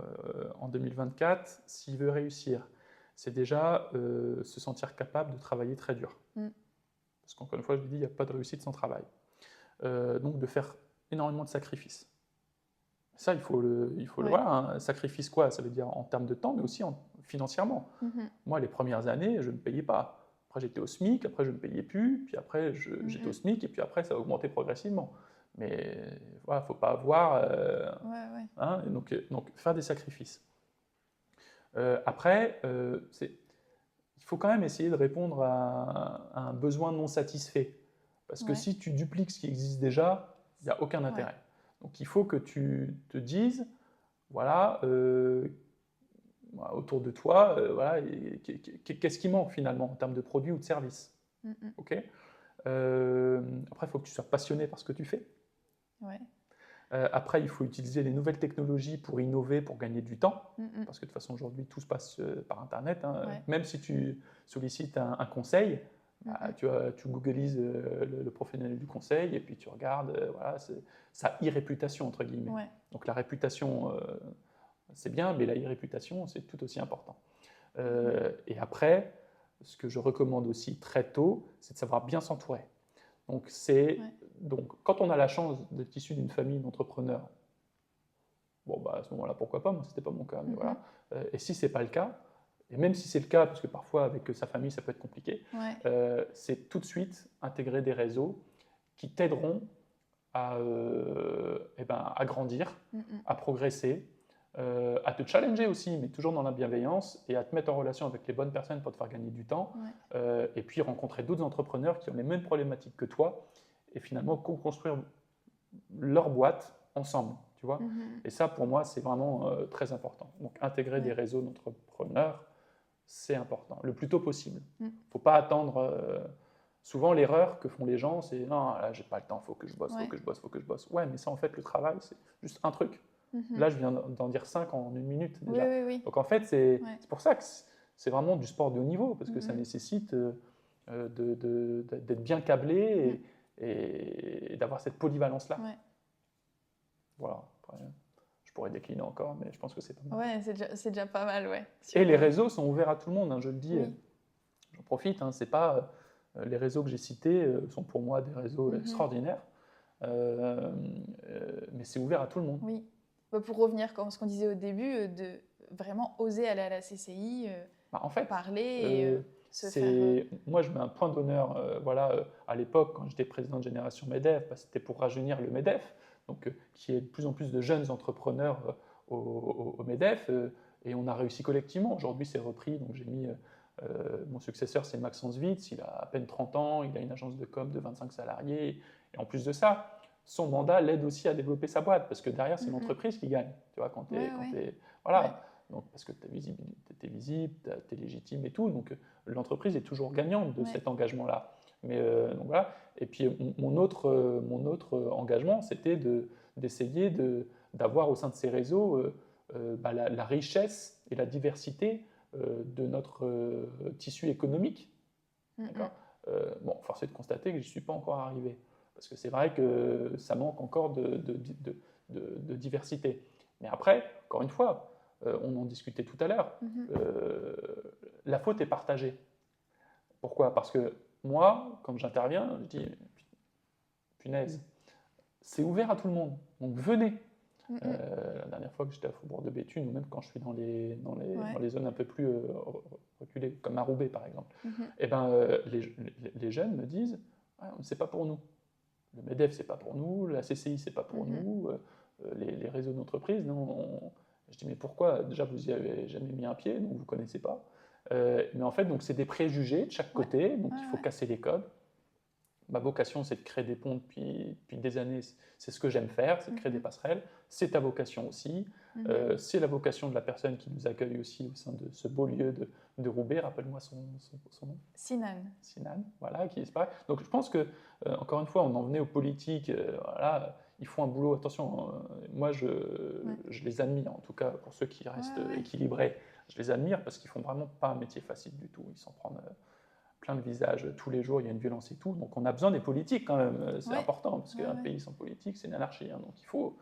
en 2024, s'il veut réussir, c'est déjà se sentir capable de travailler très dur. Parce qu'encore une fois, je l'ai dit, il n'y a pas de réussite sans travail. Donc de faire énormément de sacrifices. Ça, il faut le voir. Un sacrifice quoi? Ça veut dire en termes de temps, mais aussi financièrement. Moi, les premières années, je ne payais pas. Après, j'étais au SMIC, après, je ne payais plus, puis après, j'étais au SMIC, et puis après, ça a augmenté progressivement. Mais voilà, il ne faut pas avoir... Hein, donc, faire des sacrifices. Après, il faut quand même essayer de répondre à un besoin non satisfait. Parce que si tu dupliques ce qui existe déjà, il n'y a aucun intérêt. Donc, il faut que tu te dises, voilà, autour de toi, qu'est-ce qui manque finalement en termes de produits ou de services. Après, il faut que tu sois passionné par ce que tu fais. Après, il faut utiliser les nouvelles technologies pour innover, pour gagner du temps. Parce que de toute façon, aujourd'hui, tout se passe par Internet. Hein. Même si tu sollicites un conseil, Tu googlises le professionnel du conseil et puis tu regardes, voilà, sa e-réputation, entre guillemets. Ouais. Donc la réputation, c'est bien, mais la e-réputation, c'est tout aussi important. Et après, ce que je recommande aussi très tôt, c'est de savoir bien s'entourer. Donc, quand on a la chance d'être issu d'une famille d'entrepreneurs, bon, bah, à ce moment-là, pourquoi pas, moi, ce n'était pas mon cas, mais voilà. Et si ce n'est pas le cas, et même si c'est le cas, parce que parfois, avec sa famille, ça peut être compliqué, c'est tout de suite intégrer des réseaux qui t'aideront à grandir, à progresser, à te challenger aussi, mais toujours dans la bienveillance, et à te mettre en relation avec les bonnes personnes pour te faire gagner du temps, et puis rencontrer d'autres entrepreneurs qui ont les mêmes problématiques que toi, et finalement co-construire leur boîte ensemble, tu vois. Et ça, pour moi, c'est vraiment très important. Donc, intégrer des réseaux d'entrepreneurs, c'est important, le plus tôt possible. Il ne faut pas attendre... Souvent, l'erreur que font les gens, c'est « Non, là, j'ai pas le temps, il faut que je bosse, faut que je bosse, faut que je bosse. » Ouais, mais ça, en fait, le travail, c'est juste un truc. Là, je viens d'en dire 5 en une minute déjà. Donc, en fait, c'est pour ça que c'est vraiment du sport de haut niveau, parce que ça nécessite d'être bien câblé et d'avoir cette polyvalence-là. Voilà. Après, je pourrais décliner encore, mais je pense que c'est pas mal. Ouais, c'est déjà pas mal, ouais. Et les réseaux sont ouverts à tout le monde, hein, je le dis. J'en profite, hein, c'est pas... les réseaux que j'ai cités sont pour moi des réseaux extraordinaires, mais c'est ouvert à tout le monde. Oui. Pour revenir à ce qu'on disait au début, de vraiment oser aller à la CCI, en fait, parler et se faire... Moi, je mets un point d'honneur. À l'époque, quand j'étais président de Génération MEDEF, c'était pour rajeunir le MEDEF, donc qui est de plus en plus de jeunes entrepreneurs au MEDEF, et on a réussi collectivement. Aujourd'hui, c'est repris, donc j'ai mis... mon successeur, c'est Maxence Witz, il a à peine 30 ans, il a une agence de com de 25 salariés, et en plus de ça, son mandat l'aide aussi à développer sa boîte, parce que derrière, c'est l'entreprise qui gagne, tu vois, quand tu es... Voilà, donc, parce que tu es visible, tu es légitime et tout, donc l'entreprise est toujours gagnante de cet engagement-là. Mais donc voilà. Et puis mon autre engagement, c'était d'essayer d'avoir au sein de ces réseaux la richesse et la diversité de notre tissu économique. Bon, force est de constater que je n'y suis pas encore arrivé, parce que c'est vrai que ça manque encore de diversité. Mais après, encore une fois, on en discutait tout à l'heure, la faute est partagée. Pourquoi ? Parce que moi, quand j'interviens, je dis, punaise, c'est ouvert à tout le monde, donc venez. La dernière fois que j'étais à Faubourg de Béthune, ou même quand je suis dans les zones un peu plus reculées, comme à Roubaix par exemple, les jeunes me disent c'est pas pour nous. Le MEDEF, c'est pas pour nous, la CCI, c'est pas pour nous, les réseaux d'entreprise, non. Je dis mais pourquoi ? Déjà, vous n'y avez jamais mis un pied, donc vous ne connaissez pas. Mais en fait, c'est des préjugés de chaque côté, donc il faut casser les codes. Ma vocation, c'est de créer des ponts depuis des années. C'est ce que j'aime faire, c'est de créer des passerelles. C'est ta vocation aussi. C'est la vocation de la personne qui nous accueille aussi au sein de ce beau lieu de Roubaix. Rappelle-moi son nom. Sinan. Sinan, voilà, qui est pareil. Donc je pense que, encore une fois, on en venait aux politiques. Voilà, ils font un boulot. Attention, moi, je les admire, en tout cas, pour ceux qui restent équilibrés. Je les admire parce qu'ils font vraiment pas un métier facile du tout. Ils s'en prennent plein de visages tous les jours, il y a une violence et tout. Donc on a besoin des politiques quand même, c'est important, parce qu'un pays sans politique, c'est une anarchie. Hein, donc il faut.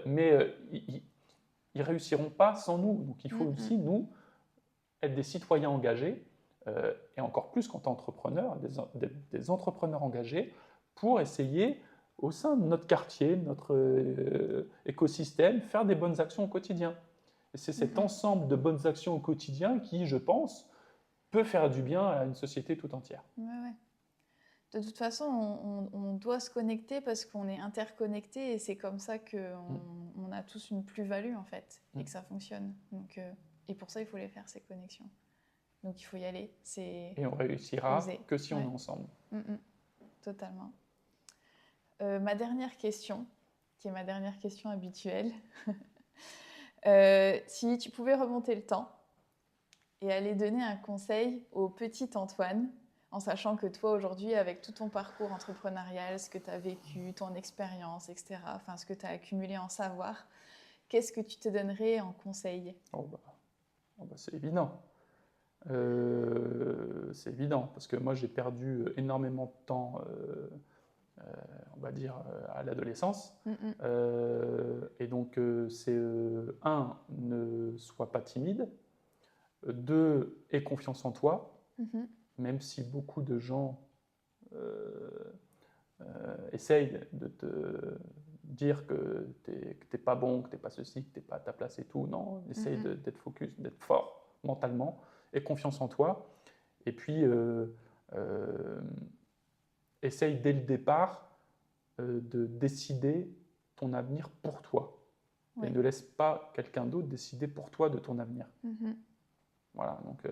Mais ils réussiront pas sans nous. Donc il faut aussi, nous, être des citoyens engagés, et encore plus quand tu es entrepreneur, des entrepreneurs engagés, pour essayer, au sein de notre quartier, de notre écosystème, faire des bonnes actions au quotidien. Et c'est cet ensemble de bonnes actions au quotidien qui, je pense, peut faire du bien à une société tout entière. De toute façon, on doit se connecter parce qu'on est interconnectés et c'est comme ça qu'on a tous une plus-value en fait et que ça fonctionne. Donc, et pour ça, il faut les faire, ces connexions. Donc il faut y aller. Et on réussira que si on est ensemble. Totalement. Ma dernière question, qui est ma dernière question habituelle. Si tu pouvais remonter le temps et aller donner un conseil au petit Antoine, en sachant que toi, aujourd'hui, avec tout ton parcours entrepreneurial, ce que tu as vécu, ton expérience, etc., enfin, ce que tu as accumulé en savoir, qu'est-ce que tu te donnerais en conseil ? C'est évident. C'est évident, parce que moi j'ai perdu énormément de temps, on va dire, à l'adolescence. Et donc c'est un, ne sois pas timide. Deux, aie confiance en toi, même si beaucoup de gens essayent de te dire que t'es pas bon, que t'es pas ceci, que t'es pas à ta place et tout. Non, essaye d'être focus, d'être fort mentalement, aie confiance en toi. Et puis, essaye dès le départ de décider ton avenir pour toi. Ouais. Et ne laisse pas quelqu'un d'autre décider pour toi de ton avenir. Voilà, donc...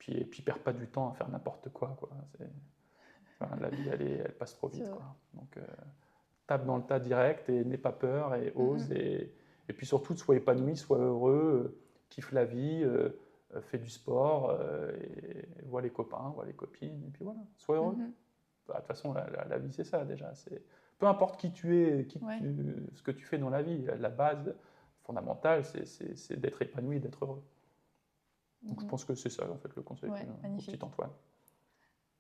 et puis perds pas du temps à faire n'importe quoi. Enfin, la vie, elle passe trop vite. Quoi. Donc, tape dans le tas direct et n'aie pas peur et ose. Et puis surtout, sois épanoui, sois heureux, kiffe la vie, fais du sport, et vois les copains, vois les copines. Et puis voilà, sois heureux. De toute façon, la vie, c'est ça déjà. Peu importe qui tu es, ce que tu fais dans la vie, la base fondamentale, c'est d'être épanoui, d'être heureux. Donc je pense que c'est ça en fait le conseil au petit Antoine.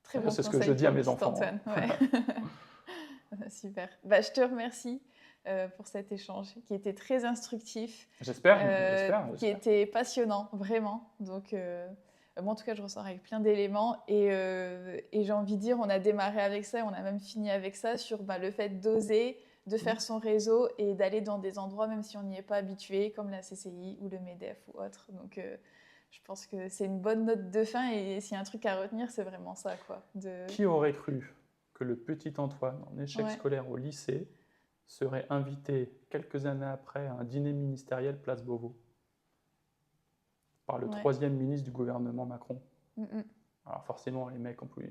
Très bon c'est ce que je dis à mes enfants. Antoine. Ouais. Super. Bah, je te remercie pour cet échange qui était très instructif. J'espère. Qui était passionnant, vraiment. Donc moi en tout cas je ressors avec plein d'éléments et j'ai envie de dire on a démarré avec ça et on a même fini avec ça sur le fait d'oser, de faire son réseau et d'aller dans des endroits même si on n'y est pas habitué comme la CCI ou le MEDEF ou autre. Donc je pense que c'est une bonne note de fin et s'il y a un truc à retenir, c'est vraiment ça. Qui aurait cru que le petit Antoine, en échec scolaire au lycée, serait invité quelques années après à un dîner ministériel place Beauvau par le troisième ministre du gouvernement Macron. Alors forcément, les mecs ont pu...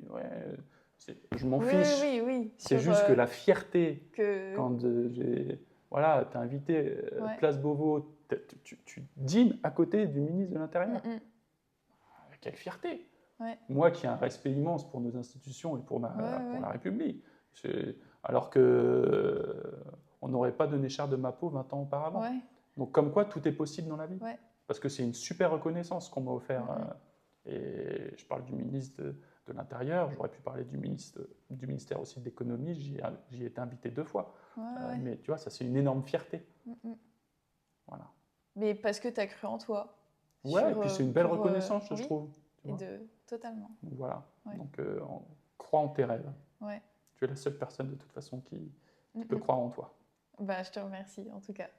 je m'en fiche. Oui. C'est juste que la fierté, quand t'es invité place Beauvau, tu dînes à côté du ministre de l'Intérieur. Quelle fierté! Moi qui ai un respect immense pour nos institutions et pour la République, alors qu'on n'aurait pas donné cher de ma peau 20 ans auparavant. Donc comme quoi tout est possible dans la vie. Parce que c'est une super reconnaissance qu'on m'a offert. Et je parle du ministre de l'Intérieur, j'aurais pu parler du ministère aussi de l'Économie, j'y ai été invité 2 fois. Mais tu vois, ça c'est une énorme fierté. Voilà. Mais parce que tu as cru en toi. Et puis c'est une belle reconnaissance, je trouve. Totalement. Donc, voilà. Donc crois en tes rêves. Tu es la seule personne de toute façon qui peut croire en toi. Je te remercie en tout cas.